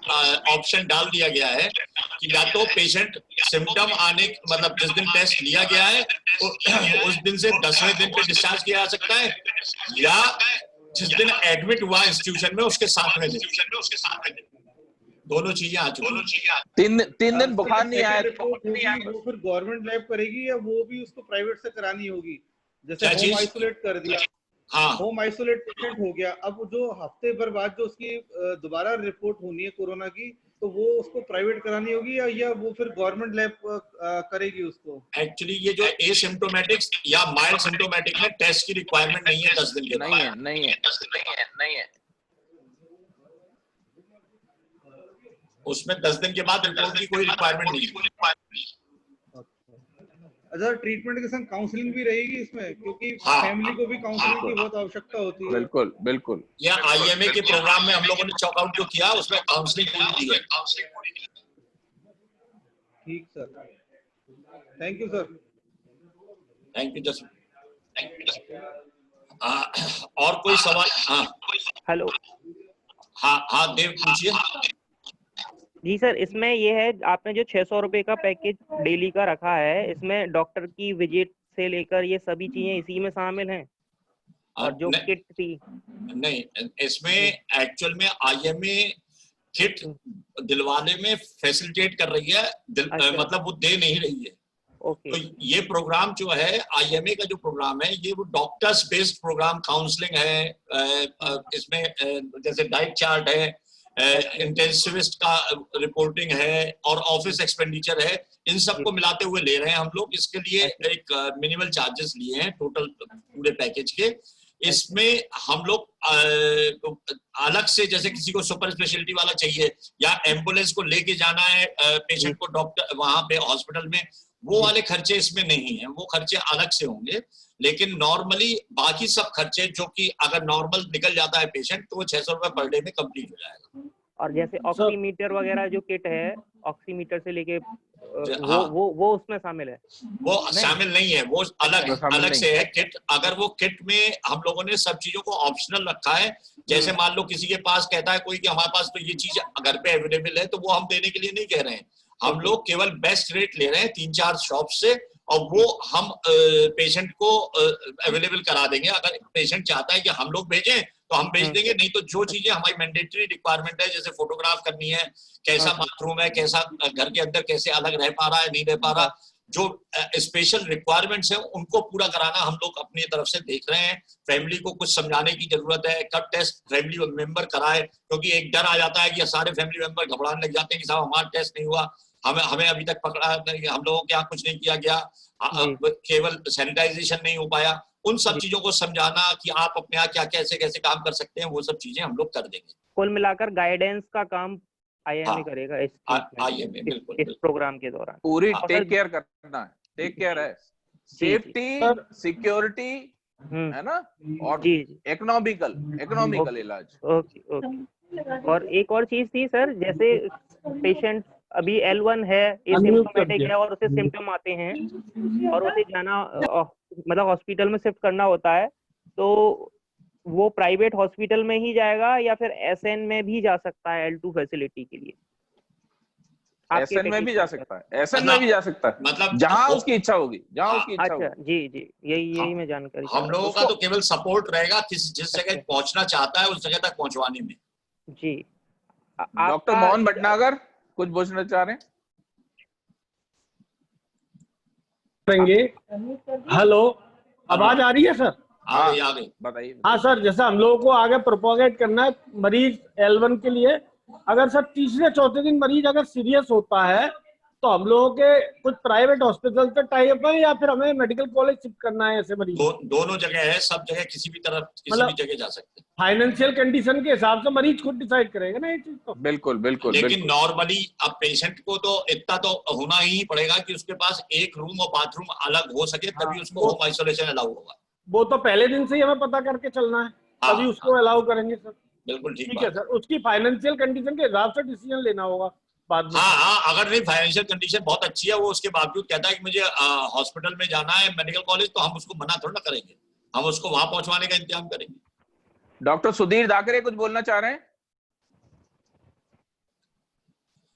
ऑप्शन डाल दिया गया है कि या तो पेशेंट सिम्टम आने मतलब जिस दिन टेस्ट लिया गया है उस दिन से 10वें दिन पे डिस्चार्ज किया जा सकता है, या जिस दिन एडमिट हुआ इंस्टीट्यूशन में उसके 7वें दिन। दोनों चीजें आ चुकी हैं। 3 दिन बुखार नहीं आया वो फिर गवर्नमेंट लैब करेगी या वो भी उसको प्राइवेट से करानी होगी? जैसे होम आइसोलेट कर दिया, हाँ, होम आइसोलेट पेशेंट हो गया, अब जो हफ्ते भर बाद जो उसकी दोबारा रिपोर्ट होनी है कोरोना की, तो वो उसको प्राइवेट करानी होगी या वो फिर गवर्नमेंट लैब करेगी उसको? एक्चुअली ये जो एसिम्प्टोमेटिक या माइल्ड सिम्प्टोमेटिक में टेस्ट की रिक्वायरमेंट नहीं है 10 दिन के बाद। नहीं है। उसमें 10 दिन के बाद रिपोर्ट की कोई रिक्वायरमेंट नहीं है। अच्छा, ट्रीटमेंट के संग काउंसलिंग भी रहेगी इसमें, क्योंकि हाँ, फैमिली को भी काउंसलिंग की बहुत आवश्यकता होती है। बिल्कुल। या आईएमए के प्रोग्राम में हम लोगों ने चॉकआउट जो किया उसमें काउंसलिंग पूरी दी है। ठीक sir, thank you sir. Thank you just. और कोई सवाल? हाँ हेलो। हाँ देव पूछिए। जी सर, इसमें ये है, आपने जो 600 रुपए का पैकेज डेली का रखा है, इसमें डॉक्टर की विजिट से लेकर ये सभी चीजें इसी में शामिल हैं? और जो किट थी? नहीं, इसमें एक्चुअल में आईएमए किट दिलवाने में फैसिलिटेट कर रही है, मतलब वो दे नहीं रही है। ओके। तो ये प्रोग्राम जो है आईएमए का जो प्रोग्राम है, ये वो डॉक्टर्स बेस्ड प्रोग्राम, काउंसलिंग है, इसमें जैसे डाइट चार्ट है, इंटेंसिविस्ट का रिपोर्टिंग है और ऑफिस एक्सपेंडिचर है, इन सबको मिलाते हुए ले रहे हैं हम लोग। इसके लिए एक मिनिमल चार्जेस लिए हैं टोटल पूरे पैकेज के। इसमें हम लोग अलग से, जैसे किसी को सुपर स्पेशलिटी वाला चाहिए या एम्बुलेंस को लेके जाना है पेशेंट को डॉक्टर वहां पे हॉस्पिटल में, वो वाले खर्चे इसमें नहीं है, वो खर्चे अलग से होंगे। लेकिन नॉर्मली बाकी सब खर्चे जो कि अगर नॉर्मल निकल जाता है पेशेंट तो वो 600 रुपए पर डे में कंप्लीट हो जाएगा। और जैसे ऑक्सीमीटर वगैरह जो किट है, ऑक्सीमीटर से लेके हाँ, वो उसमें शामिल है? वो शामिल नहीं है, वो अलग से है किट। अगर वो किट में हम लोगों ने सब चीजों को ऑप्शनल रखा है, जैसे मान लो किसी के पास कहता है कोई कि हमारे पास तो ये चीज घर पे अवेलेबल है, तो वो हम देने के लिए नहीं कह रहे हैं। हम लोग केवल बेस्ट रेट ले रहे हैं 3-4 शॉप से, और वो हम पेशेंट को अवेलेबल करा देंगे। अगर पेशेंट चाहता है कि हम लोग भेजें तो हम भेज देंगे, नहीं तो जो चीजें हमारी मैंडेटरी रिक्वायरमेंट है, जैसे फोटोग्राफ करनी है, कैसा बाथरूम है, कैसा घर के अंदर कैसे अलग रह पा रहा है, नहीं रह पा रहा, जो स्पेशल रिक्वायरमेंट्स हैं उनको पूरा कराना हम लोग अपनी तरफ से देख रहे हैं। फैमिली को कुछ समझाने की जरूरत है, कब टेस्ट फैमिली मेंबर कराए, क्योंकि एक डर आ जाता है कि सारे फैमिली मेंबर घबराने लग जाते हैं कि साहब हमारा टेस्ट नहीं हुआ, हमें अभी तक पकड़ा नहीं, हम लोगों के यहाँ कुछ नहीं किया गया, केवल सैनिटाइजेशन नहीं हो पाया। उन सब चीजों को समझाना कि आप अपने यहाँ क्या कैसे कैसे काम कर सकते हैं, वो सब चीजें हम लोग कर देंगे। कुल मिलाकर गाइडेंस का काम आईएमए करेगा इस आईएमए बिल्कुल इस प्रोग्राम के दौरान। पूरी टेक केयर करना है, टेक केयर है, सेफ्टी, सिक्योरिटी, है ना, और जी इकोनॉमिकल इलाज। Okay okay. और एक और चीज थी सर, जैसे पेशेंट अभी L1 है, एसिम्प्टोमेटिक है और उसे सिम्टम आते हैं और उसे जाना मतलब हॉस्पिटल में शिफ्ट करना होता है, तो वो प्राइवेट हॉस्पिटल में ही जाएगा या फिर SN में भी जा सकता है L2 फैसिलिटी के लिए? SN में भी जा सकता है, SN में भी जा सकता है, मतलब जहां उसकी इच्छा होगी, जहां उसकी इच्छा अच्छा, होगी। जी यही मैं जानकारी हम लोगों का तो केवल सपोर्ट रहेगा जिस जगह पहुंचना चाहता है उस जगह तक पहुंचवाने में। जी। डॉक्टर मोहन भटनागर कुछ पूछना चाह रहे हैं? हेलो, आवाज आ रही है सर? आगे बताइए। हाँ सर, जैसा हम लोगों को आगे प्रोपोगेट करना है मरीज L1 के लिए, अगर सर तीसरे चौथे दिन मरीज अगर सीरियस होता है तो हम लोगों के कुछ प्राइवेट हॉस्पिटल से टाई अप है या फिर हमें मेडिकल कॉलेज शिफ्ट करना है ऐसे मरीज? दोनों जगह है, सब जगह किसी भी तरफ किसी भी जगह जा सकते हैं। फाइनेंशियल कंडीशन के हिसाब से मरीज खुद डिसाइड करेगा ना ये चीज तो। बिल्कुल। लेकिन नॉर्मली अब पेशेंट को तो इतना तो होना ही पड़ेगा कि उसके पास एक रूम और बाथरूम अलग हो सके, तभी उसको होम आइसोलेशन अलाउ होगा। वो तो पहले दिन से ही हमें पता करके चलना है, तभी उसको अलाउ करेंगे सर। बिल्कुल ठीक है सर, उसकी फाइनेंशियल कंडीशन के हिसाब से डिसीजन लेना होगा बाद में। हाँ, अगर नहीं फाइनेंशियल कंडीशन बहुत अच्छी है, वो उसके बावजूद कहता है कि मुझे हॉस्पिटल में जाना है, मेडिकल कॉलेज, तो हम उसको मना थोड़ा ना करेंगे, हम उसको वहां पहुंचवाने का इंतजाम करेंगे। डॉक्टर सुधीर दाकरे कुछ बोलना चाह रहे हैं?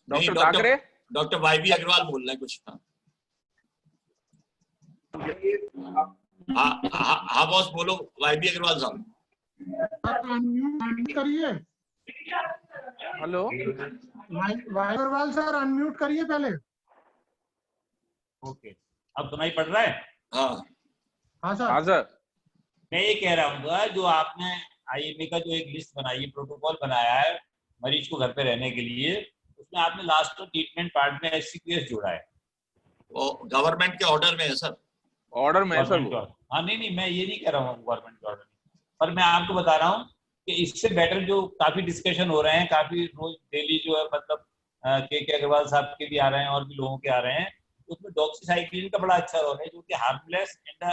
डॉक्टर दाकरे? डॉक्टर YV अग्रवाल बोल रहे हैं कुछ। हाँ बॉस, बोलो YV अग्रवाल साहब। अनम्यूट करिए। हेलो अग्रवाल सर, अनम्यूट करिए पहले। ओके, अब सुनाई पड़ रहा है? हाँ सर। हाँ सर। मैं ये कह रहा हूँ, जो आपने IMA का जो एक लिस्ट बनाई है, प्रोटोकॉल बनाया है मरीज को घर पे रहने के लिए, उसमें आपने लास्ट ट्रीटमेंट पार्ट में HCQS जोड़ा है। वो गवर्नमेंट के ऑर्डर में है सर। ऑर्डर में है सर। हाँ नहीं, मैं ये नहीं कह रहा हूँ गवर्नमेंट के ऑर्डर में, पर मैं आपको बता रहा हूँ कि इससे बेटर जो काफी डिस्कशन हो रहे हैं, काफी रोज डेली जो है, मतलब के अग्रवाल साहब के भी आ रहे हैं और भी लोगों के आ रहे हैं, उसमें डॉक्सीसाइक्लिन का बड़ा अच्छा रोल है, जो कि हार्मलेस एंड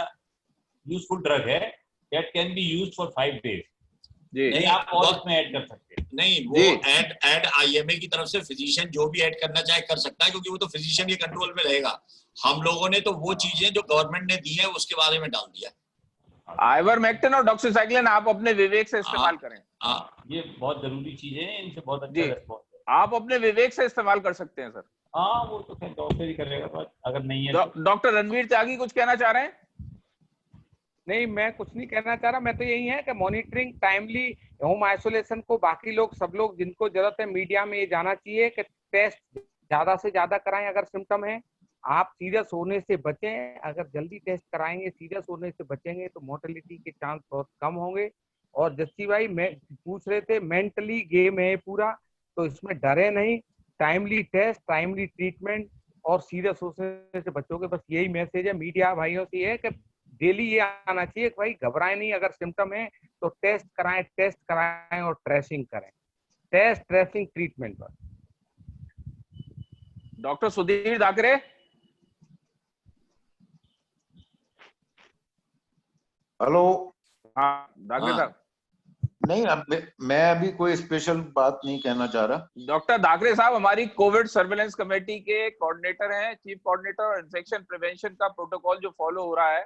यूजफुल ड्रग है, that can be used for 5 days। नहीं, आप और उसमें ऐड कर सकते हैं। नहीं, वो ऐड IMA की तरफ से फिजिशियन जो भी ऐड करना चाहे कर सकता है, क्योंकि वो तो फिजिशियन के कंट्रोल में रहेगा। हम लोगों ने तो वो चीजें जो गवर्नमेंट ने दी है उसके बारे में डाल दिया। आइवरमेक्टिन और डॉक्सीसाइक्लिन आप अपने विवेक से इस्तेमाल करें। ये बहुत जरूरी चीजें हैं, इनसे बहुत अच्छा रिस्पॉन्स है। आप अपने विवेक से इस्तेमाल कर सकते हैं सर। हाँ, वो तो खैर डॉक्टर ही करेगा, अगर नहीं है। डॉक्टर रणवीर त्यागी कुछ कहना चाह रहे हैं? नहीं, मैं कुछ नहीं कहना चाह रहा, मैं तो यही है कि मॉनिटरिंग टाइमली, होम आइसोलेशन को बाकी लोग, सब लोग जिनको जरूरत है, मीडिया में ये जाना चाहिए कि टेस्ट ज्यादा से ज्यादा कराएं अगर सिम्टम है। आप सीरियस होने से बचें, अगर जल्दी टेस्ट कराएंगे, सीरियस होने से बचेंगे तो मोर्टेलिटी के चांस बहुत कम होंगे। और जस्सी भाई मैं पूछ रहे थे, मेंटली गेम है पूरा, तो इसमें डरे नहीं, टाइमली टेस्ट, टाइमली ट्रीटमेंट और सीरियस होने से बचोगे। बस यही मैसेज है मीडिया भाइयों से, है कि डेली ये आना चाहिए कि भाई घबराएं नहीं, अगर सिम्टम है तो टेस्ट कराएं और ट्रेसिंग करें, टेस्ट ट्रेसिंग ट्रीटमेंट पर। डॉक्टर सुधीर दाकरे? हेलो। हाँ दाकरे साहब। नहीं, अब मैं अभी कोई स्पेशल बात नहीं कहना चाह रहा। डॉक्टर दाकरे साहब हमारी कोविड सर्वेलेंस कमेटी के कोऑर्डिनेटर हैं, चीफ कोऑर्डिनेटर, और इन्फेक्शन प्रिवेंशन का प्रोटोकॉल जो फॉलो हो रहा है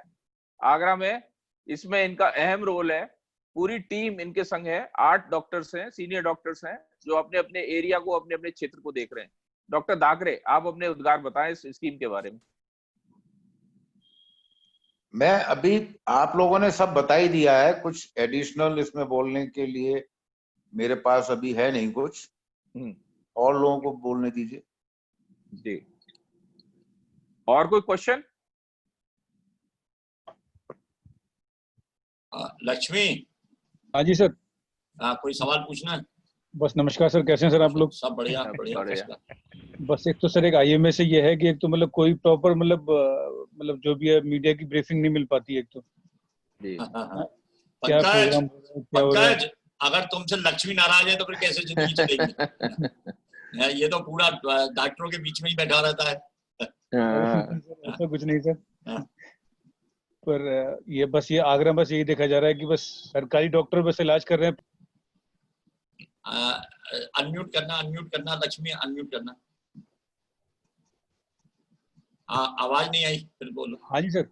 आगरा में, इसमें इनका अहम रोल है। पूरी टीम इनके संग है, 8 डॉक्टर्स हैं, सीनियर डॉक्टर्स हैं, जो अपने अपने एरिया को, अपने अपने क्षेत्र को देख रहे हैं। डॉक्टर दाकरे, आप अपने उद्गार बताएं इस स्कीम के बारे में। मैं अभी, आप लोगों ने सब बता ही दिया है, कुछ एडिशनल इसमें बोलने के लिए मेरे पास अभी है नहीं कुछ, और लोगों को बोलने दीजिए। जी, और कोई क्वेश्चन? लक्ष्मी। हाँ जी सर। कोई सवाल पूछना है? बस नमस्कार सर, कैसे हैं सर आप लोग? सब बढ़िया बढ़िया। बस एक तो सर, एक IMA से ये है कि एक तो मतलब कोई प्रॉपर मतलब जो भी है मीडिया की ब्रीफिंग नहीं मिल पाती, एक तो क्या प्रोग्राम क्या हो रहा है। अगर तुमसे लक्ष्मी नाराज है तो फिर कैसे जिंदगी चलेगी? ये तो पूरा डॉक्टरों के बीच में ही बैठा रहता है। ऐसा कुछ नहीं सर। पर ये बस ये आगरा बस यही देखा जा रहा है कि बस सरकारी डॉक्टर बस इलाज कर रहे हैं। अनम्यूट करना लक्ष्मी, अनम्यूट करना। आवाज नहीं आई, फिर बोलो। हाँ जी सर,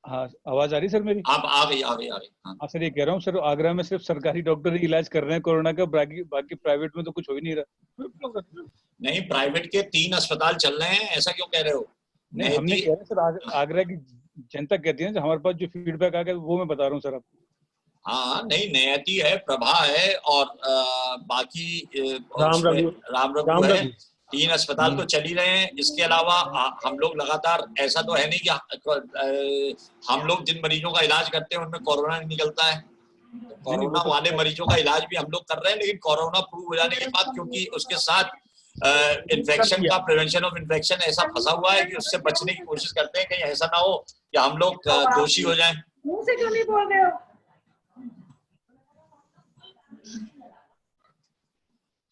हाँ आवाज आ रही सर मेरी? आप आ गई। हाँ सर, ये कह रहा हूँ सर, आगरा में सिर्फ सरकारी डॉक्टर ही इलाज कर रहे हैं कोरोना का, बाकी प्राइवेट में तो कुछ हो ही नहीं रहा। नहीं, प्राइवेट के 3 अस्पताल चल रहे हैं, ऐसा क्यों कह रहे हो? नहीं, हमने कह रहे सर, आगरा की जनता कहती है, हमारे पास जो फीडबैक आ गया वो मैं बता रहा हूँ सर आपको। हाँ नहीं, नयति है, प्रभा है और बाकी राम रघु है। 3 अस्पताल तो चल ही रहे हैं। इसके अलावा हम लोग लगातार, ऐसा तो है नहीं कि हम लोग जिन मरीजों का इलाज करते हैं उनमें कोरोना नहीं निकलता है। कोरोना वाले मरीजों का इलाज भी हम लोग कर रहे हैं, लेकिन कोरोना प्रूव हो जाने के बाद, क्योंकि उसके साथ इन्फेक्शन का, प्रिवेंशन ऑफ इन्फेक्शन ऐसा फंसा हुआ है कि उससे बचने की कोशिश करते हैं, कहीं ऐसा ना हो कि हम लोग दोषी हो जाएं। मुंह से क्यों नहीं बोल रहे हो?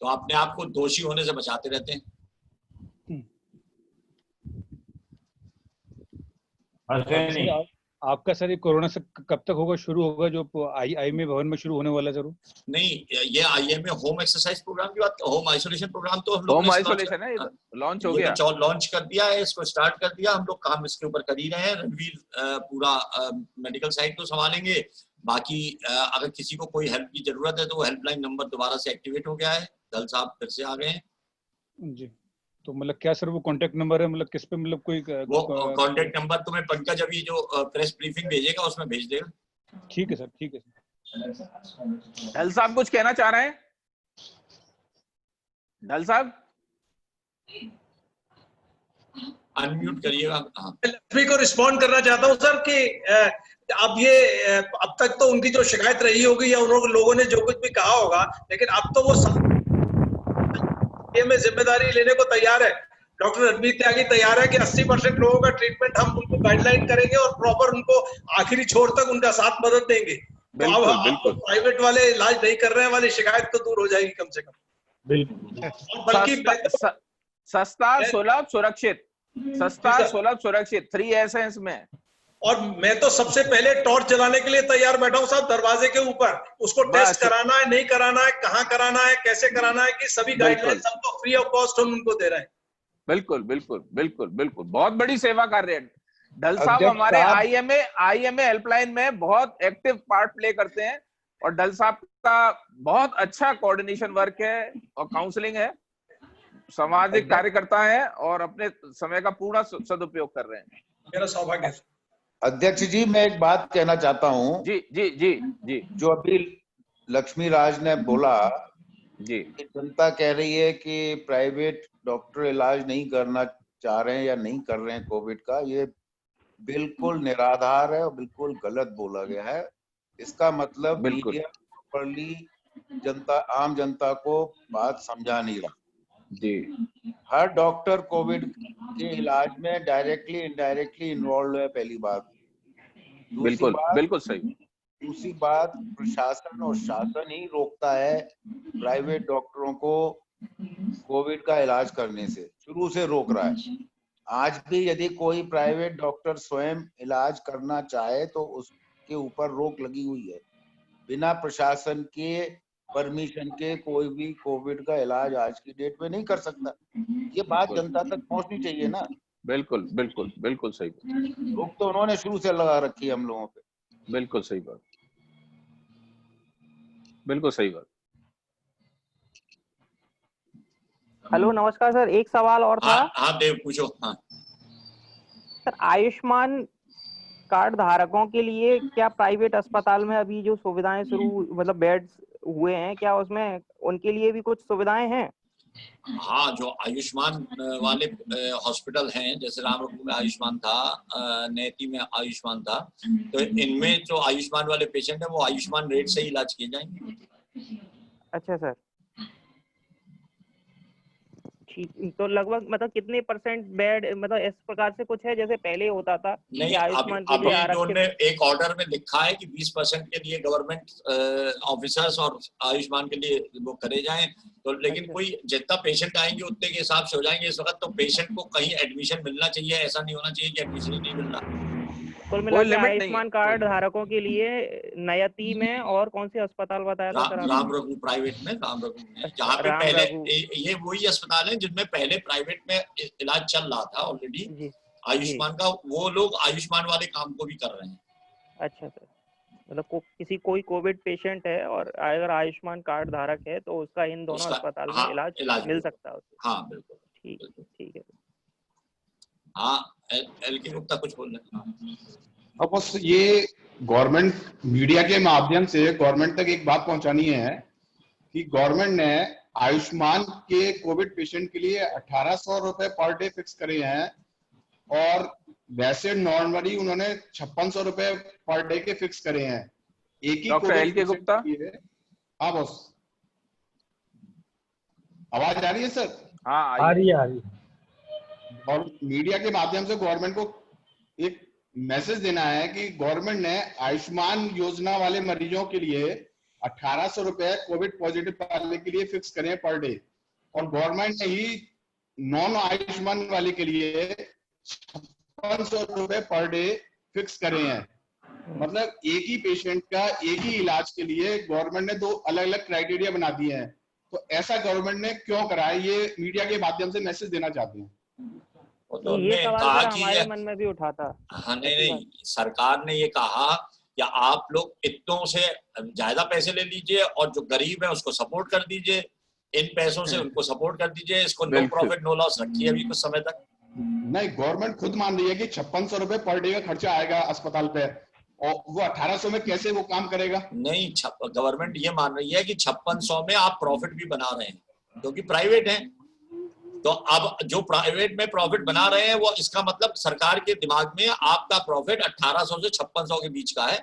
तो अपने आप को दोषी होने से बचाते रहते हैं। आपका सर ये कोरोना से कब तक होगा, शुरू होगा जो आईएमए भवन में शुरू होने वाला जरूर? नहीं, ये आईएमए होम एक्सरसाइज प्रोग्राम की बात, होम आइसोलेशन प्रोग्राम तो हम लोग होम आइसोलेशन है, लॉन्च हो गया, लॉन्च कर दिया है, इसको स्टार्ट कर दिया। हम लोग काम इसके ऊपर कर ही रहे हैं। रणवीर पूरा मेडिकल साइड को संभालेंगे। बाकी अगर किसी को कोई हेल्प की जरूरत है तो वो हेल्पलाइन नंबर दोबारा से एक्टिवेट हो गया है। दल साहब फिर से आ गए हैं जी। तो मतलब क्या सर वो कांटेक्ट नंबर है, मतलब किस पे, मतलब कोई वो कांटेक्ट नंबर तुम्हें पंकज अभी जो प्रेस ब्रीफिंग भेजेगा उसमें भेज देगा। ठीक है सर, ठीक है सर। ढल साहब कुछ कहना चाह रहे हैं? ढल साहब अनम्यूट करिएगा। लक्ष्मी को रिस्पॉन्ड करना चाहता हूं सर कि अब ये अब तक तो उनकी जो शिकायत रही होगी या उन लोगों ने जो कुछ भी कहा होगा, लेकिन अब तो वो सब ये में जिम्मेदारी लेने को तैयार है। डॉक्टर रणवीर त्यागी तैयार है कि 80% लोगों का ट्रीटमेंट हम उनको गाइडलाइन करेंगे और प्रॉपर उनको आखिरी छोर तक उनका साथ मदद देंगे। बिल्कुल, तो बिल्कुल। प्राइवेट वाले इलाज नहीं कर रहे हैं वाली शिकायत तो दूर हो जाएगी कम से कम। बिल्कुल। बल्कि सस्ता सुलभ सुरक्षित, सस्ता सुलभ सुरक्षित 3 एसेंस में। और मैं तो सबसे पहले टॉर्च जलाने के लिए तैयार बैठा हूं साहब, दरवाजे के ऊपर। उसको टेस्ट कराना है, नहीं कराना है, कहाँ कराना है, कैसे कराना है, कि सभी गाइडलाइन सबको फ्री ऑफ कॉस्ट हम उनको दे रहे हैं। बिल्कुल बिल्कुल बिल्कुल बिल्कुल, बहुत बड़ी सेवा कर रहे हैं ढल साहब। हमारे आईएमए हेल्पलाइन में बहुत एक्टिव पार्ट प्ले करते हैं और ढल साहब का बहुत अच्छा कोऑर्डिनेशन वर्क है और काउंसलिंग है, सामाजिक कार्यकर्ता है और अपने समय का पूर्ण सदुपयोग कर रहे हैं। मेरा सौभाग्य है। अध्यक्ष जी, मैं एक बात कहना चाहता हूँ। जी जी जी जी। जो अभी लक्ष्मी राज ने बोला जी, जनता कह रही है कि प्राइवेट डॉक्टर इलाज नहीं करना चाह रहे हैं या नहीं कर रहे हैं कोविड का, ये बिल्कुल निराधार है और बिल्कुल गलत बोला गया है। इसका मतलब मीडिया प्रॉपर्ली जनता, आम जनता को बात समझा नहीं रहा जी। हर डॉक्टर कोविड के इलाज में डायरेक्टली इनडायरेक्टली इन्वॉल्व है, पहली बात। बिल्कुल बिल्कुल सही। दूसरी बात, प्रशासन और शासन ही रोकता है प्राइवेट डॉक्टरों को कोविड का इलाज करने से, शुरू से रोक रहा है। आज भी यदि कोई प्राइवेट डॉक्टर स्वयं इलाज करना चाहे तो उसके ऊपर रोक लगी हुई है। बिना प्रशासन के परमिशन के कोई भी कोविड का इलाज आज की डेट में नहीं कर सकता। ये बात जनता तक पहुंचनी चाहिए ना। बिल्कुल बिल्कुल बिल्कुल सही बात। रोक तो उन्होंने शुरू से लगा रखी है हम लोगों पे। बिल्कुल सही बात, बिल्कुल सही बात। हेलो, नमस्कार सर, एक सवाल और था। हाँ देव, पूछो। हाँ सर, आयुष्मान कार्ड धारकों के लिए क्या प्राइवेट अस्पताल में अभी जो सुविधाएं शुरू, मतलब बेड्स हुए हैं, क्या उसमें उनके लिए भी कुछ सुविधाएं हैं? हाँ, जो आयुष्मान वाले हॉस्पिटल हैं, जैसे रामपुर में आयुष्मान था, नैती में आयुष्मान था, तो इनमें जो आयुष्मान वाले पेशेंट हैं वो आयुष्मान रेट से ही इलाज किए जाएंगे। अच्छा सर, ठीक। तो लगभग मतलब कितने % बेड, मतलब इस प्रकार से कुछ है जैसे पहले होता था? नहीं, आयुष्मान अभी उन्होंने एक ऑर्डर में लिखा है कि 20% के लिए गवर्नमेंट ऑफिसर्स और आयुष्मान के लिए वो करे जाएं। तो लेकिन कोई जितना पेशेंट आएंगे उतने के हिसाब से हो जाएंगे। इस वक्त तो पेशेंट को कहीं एडमिशन मिलना चाहिए, ऐसा नहीं होना चाहिए कि एडमिशन ही नहीं मिल रहा। कुल मिला के आयुष्मान कार्ड धारकों के लिए नयति में और कौन से अस्पताल बताया था सर? राम रघु प्राइवेट में, राम रघु में, जहाँ पे पहले ये वही अस्पताल है जिनमें पहले प्राइवेट में इलाज चल रहा था ऑलरेडी आयुष्मान का, वो लोग आयुष्मान वाले काम को भी कर रहे हैं। अच्छा सर, मतलब कोई कोविड पेशेंट है और अगर आयुष्मान कार्ड धारक है तो उसका इन दोनों अस्पताल में इलाज मिल सकता है उसे। हाँ बिल्कुल, ठीक है। हाँ एल.के. गुप्ता कुछ बोल रहे? अब बस ये गवर्नमेंट मीडिया के माध्यम से गवर्नमेंट तक एक बात पहुंचानी है कि गवर्नमेंट ने आयुष्मान के कोविड पेशेंट के लिए 1800 रुपए पर डे फिक्स करे हैं और वैसे नॉर्मली उन्होंने 5600 रुपए पर डे के फिक्स करे हैं। एक ही डॉक्टर एल.के. गुप्ता। हाँ बॉस, आवाज आ रही है सर? हाँ आ रही है। और मीडिया के माध्यम से गवर्नमेंट को एक मैसेज देना है कि गवर्नमेंट ने आयुष्मान योजना वाले मरीजों के लिए 1800 रुपए कोविड पॉजिटिव वाले के लिए फिक्स करें पर डे, और गवर्नमेंट ने ही नॉन आयुष्मान वाले के लिए 5600 रुपए पर डे फिक्स करे हैं। मतलब एक ही पेशेंट का एक ही इलाज के लिए गवर्नमेंट ने दो अलग अलग क्राइटेरिया बना दिए हैं। तो ऐसा गवर्नमेंट ने क्यों करा है, ये मीडिया के माध्यम से मैसेज देना चाहते हैं। तो ये कहा कि हमारे मन में भी उठा था। हाँ नहीं, सरकार ने ये कहा कि आप लोग इतनों से ज्यादा पैसे ले लीजिए और जो गरीब है उसको सपोर्ट कर दीजिए, इन पैसों से उनको सपोर्ट कर दीजिए, इसको नो प्रॉफिट नो लॉस रखिए अभी कुछ समय तक। नहीं, गवर्नमेंट खुद मान रही है कि 5600 रुपए पर डे का खर्चा आएगा अस्पताल पे, और वो 1800 में कैसे वो काम करेगा? नहीं, गवर्नमेंट ये मान रही है कि 5600 में आप प्रॉफिट भी बना रहे हैं क्योंकि प्राइवेट है। तो अब जो प्राइवेट में प्रॉफिट बना रहे हैं वो, इसका मतलब सरकार के दिमाग में आपका प्रॉफिट 1800 से 5600 के बीच का है।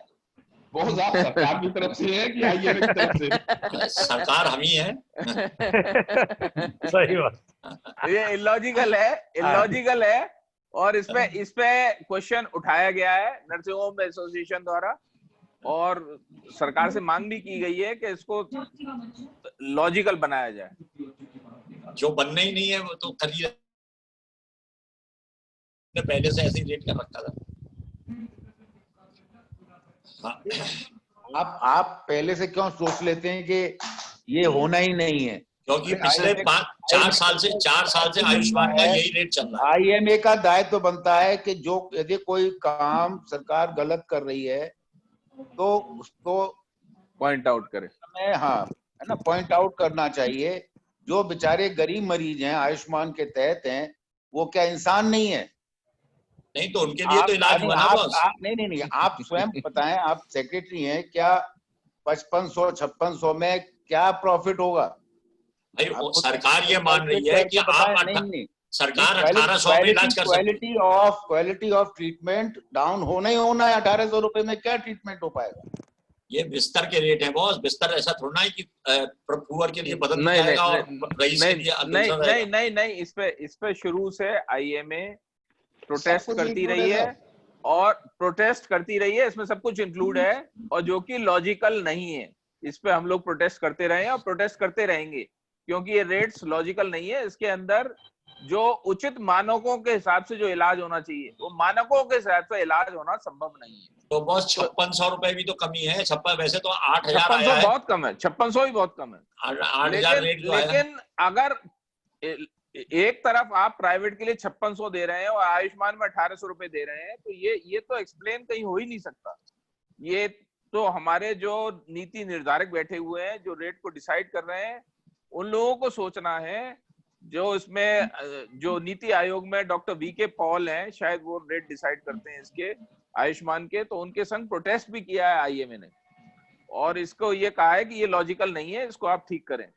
बहुत ज्यादा सरकार की तरफ से है कि आईएमए की तरफ से? सरकार हम ही है। सही बात। ये इलॉजिकल है और इसपे क्वेश्चन उठाया गया है नर्सिंग होम एसोसिएशन द्वारा, और सरकार से मांग भी की गई है कि इसको लॉजिकल बनाया जाए। जो बनना ही नहीं है वो तो कर ही पहले से ऐसे ही रेट कर रखा था। हाँ। आप पहले से क्यों सोच लेते हैं कि ये होना ही नहीं है? क्योंकि पिछले 4 साल से आयुष्मान का यही रेट चल रहा है। आईएमए का दायित्व तो बनता है कि जो यदि कोई काम सरकार गलत कर रही है तो उसको पॉइंट आउट करे। हाँ है ना, पॉइंट आउट करना चाहिए। जो बेचारे गरीब मरीज हैं आयुष्मान के तहत हैं, वो क्या इंसान नहीं है? नहीं तो उनके लिए तो इलाज हुआ ना बस। नहीं, आप स्वयं बताएं, आप सेक्रेटरी हैं, क्या 5500-5600 में क्या प्रॉफिट होगा? भाई सरकार ये मान रही है कि आप सरकार 1800 में इलाज कर सकती है। क्वालिटी ऑफ ट्रीटमेंट डाउन होना ही होना है। 1800 रुपए में क्या ट्रीटमेंट हो पाएगा? ये बिस्तर के रेट है बॉस। बिस्तर ऐसा थोड़ा है कि पुअर के लिए बदल जाएगा और रईस के लिए नहीं। इस पे शुरू से आईएमए प्रोटेस्ट करती रही है और इसमें सब कुछ इंक्लूड है, और जो कि लॉजिकल नहीं है। इस पे हम लोग प्रोटेस्ट करते रहे हैं और प्रोटेस्ट करते रहेंगे क्योंकि ये रेट्स लॉजिकल नहीं है। इसके अंदर जो उचित मानकों के हिसाब से जो इलाज होना चाहिए, वो मानकों के हिसाब से इलाज होना संभव नहीं है। तो बस 5600 रुपए भी तो कमी है। 56 वैसे तो 8000 आया है। बहुत कम है, 5600 ही बहुत कम है। 8000 रेट जो है। लेकिन अगर एक तरफ आप प्राइवेट के लिए 5600 दे रहे हैं और आयुष्मान में 1800 रुपए दे रहे हैं, तो ये तो एक्सप्लेन कहीं हो ही नहीं सकता। ये तो हमारे जो नीति निर्धारक बैठे हुए हैं, जो रेट को डिसाइड कर रहे हैं, उन लोगों को सोचना है। जो इसमें जो नीति आयोग में डॉक्टर वी.के. पॉल हैं, शायद वो रेट डिसाइड करते हैं इसके आयुष्मान के, तो उनके संग प्रोटेस्ट भी किया है आईएमए ने, और इसको ये कहा है कि ये लॉजिकल नहीं है, इसको आप ठीक करें।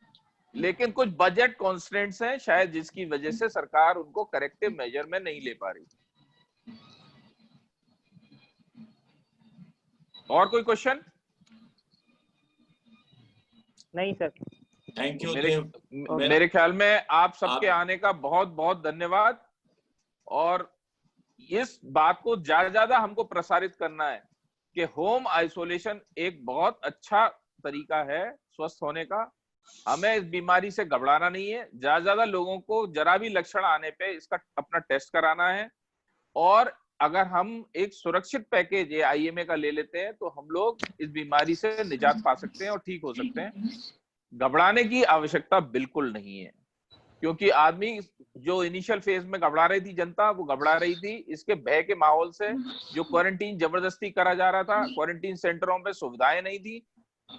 लेकिन कुछ बजट कॉन्स्टेंट्स हैं शायद, जिसकी वजह से सरकार उनको करेक्टिव मेजर में नहीं ले पा रही। और कोई क्वेश्चन? नहीं सर, थैंक यू। मेरे ख्याल में आप सबके आने का बहुत बहुत धन्यवाद, और इस बात को ज्यादा हमको प्रसारित करना है कि होम आइसोलेशन एक बहुत अच्छा तरीका है स्वस्थ होने का। हमें इस बीमारी से घबराना नहीं है। ज्यादा लोगों को जरा भी लक्षण आने पे इसका अपना टेस्ट कराना है, और अगर हम एक सुरक्षित पैकेज ये IMA का ले लेते हैं तो हम लोग इस बीमारी से निजात पा सकते हैं और ठीक हो सकते हैं। घबराने की आवश्यकता बिल्कुल नहीं है, क्योंकि आदमी जो इनिशियल फेज में घबरा रही थी, जनता वो घबरा रही थी इसके भय के माहौल से, जो क्वारंटीन जबरदस्ती करा जा रहा था, क्वारंटीन सेंटरों पे सुविधाएं नहीं थी।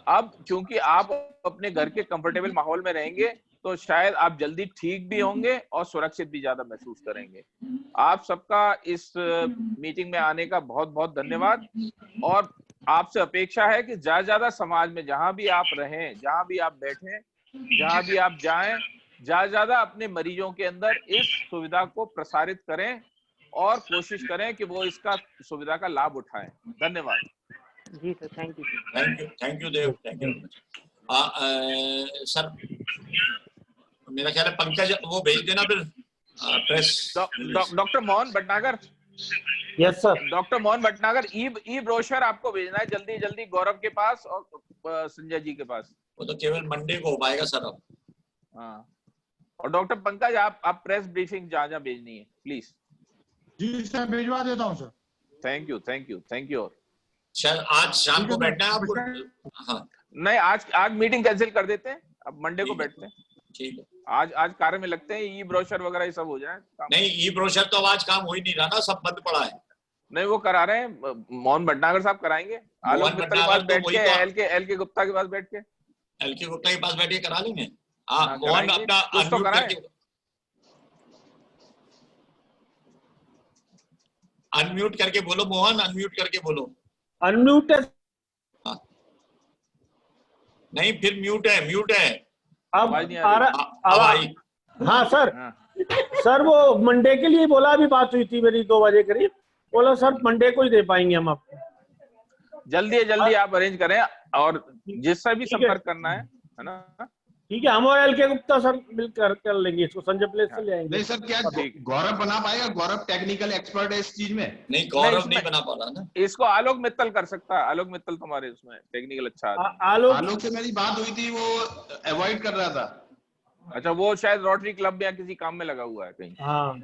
अब क्योंकि आप अपने घर के कंफर्टेबल माहौल में रहेंगे तो शायद आप जल्दी ठीक भी होंगे और सुरक्षित भी ज्यादा महसूस करेंगे। आप सबका इस मीटिंग में आने का बहुत बहुत धन्यवाद, और आपसे अपेक्षा है कि ज्यादा समाज में जहां भी आप रहें, जहां भी आप बैठें, जहां भी आप जाएं, ज्यादा अपने मरीजों के अंदर इस सुविधा को प्रसारित करें और कोशिश करें कि वो इसका सुविधा का लाभ उठाएं। धन्यवाद जी sir, thank you. Thank you Dev, thank you sir. मेरा ख्याल है पंकज वो भेज देना फिर press. Doctor Mohan Bhatnagar. Yes sir. Doctor Mohan Bhatnagar, e brochure आपको भेजना है जल्दी जल्दी गौरव के पास और संजय जी के पास। वो तो केवल मंडे को हो पाएगा सर अब। हाँ, और डॉक्टर पंकज आप प्रेस ब्रीफिंग जहाँ भेजनी है प्लीज। जी सर, भिजवा देता हूँ sir. Thank you thank you thank you. Sir आज शाम को बैठना है आपको? हाँ नहीं, आज मीटिंग कैंसिल कर देते हैं, अब मंडे को बैठते हैं। ठीक है, आज कार्य में लगते हैं, ई ब्रोशर वगैरह ये सब हो जाए। नहीं, ई ब्रोशर तो आज काम हो ही नहीं रहा ना, सब बंद पड़ा है। नहीं, वो करा रहे हैं, मोहन भटनागर साहब कराएंगे। आलोक मित्तल के पास बैठ के, एल के गुप्ता के पास बैठ के, एल के गुप्ता के पास बैठ के करा लेंगे। मोहन अपना अनम्यूट करके बोलो। मोहन अनम्यूट करके बोलो। अनम्यूट है? नहीं, फिर म्यूट है, म्यूट है। अब आ रहा। हाँ सर, सर वो मंडे के लिए बोला, अभी बात हुई थी मेरी 2 बजे करीब, बोला सर मंडे को ही दे पाएंगे हम आपको। जल्दी आप अरेंज करें, और जिससे भी संपर्क करना है ना। ठीक है, हम और एल के गुप्ता सर मिलकर कर लेंगे इसको, संजय प्लेस से ले आएंगे। नहीं सर, क्या गौरव बना पाएगा? गौरव टेक्निकल एक्सपर्ट है इस चीज में। नहीं, गौरव नहीं बना पा रहा ना। इसको आलोक मित्तल कर सकता है। आलोक मित्तल तुम्हारे उसमें टेक्निकल अच्छा है। आलोक से मेरी बात हुई थी, वो अवॉइड कर रहा था। अच्छा, वो शायद रोटरी क्लब या किसी काम में लगा हुआ है कहीं। हाँ।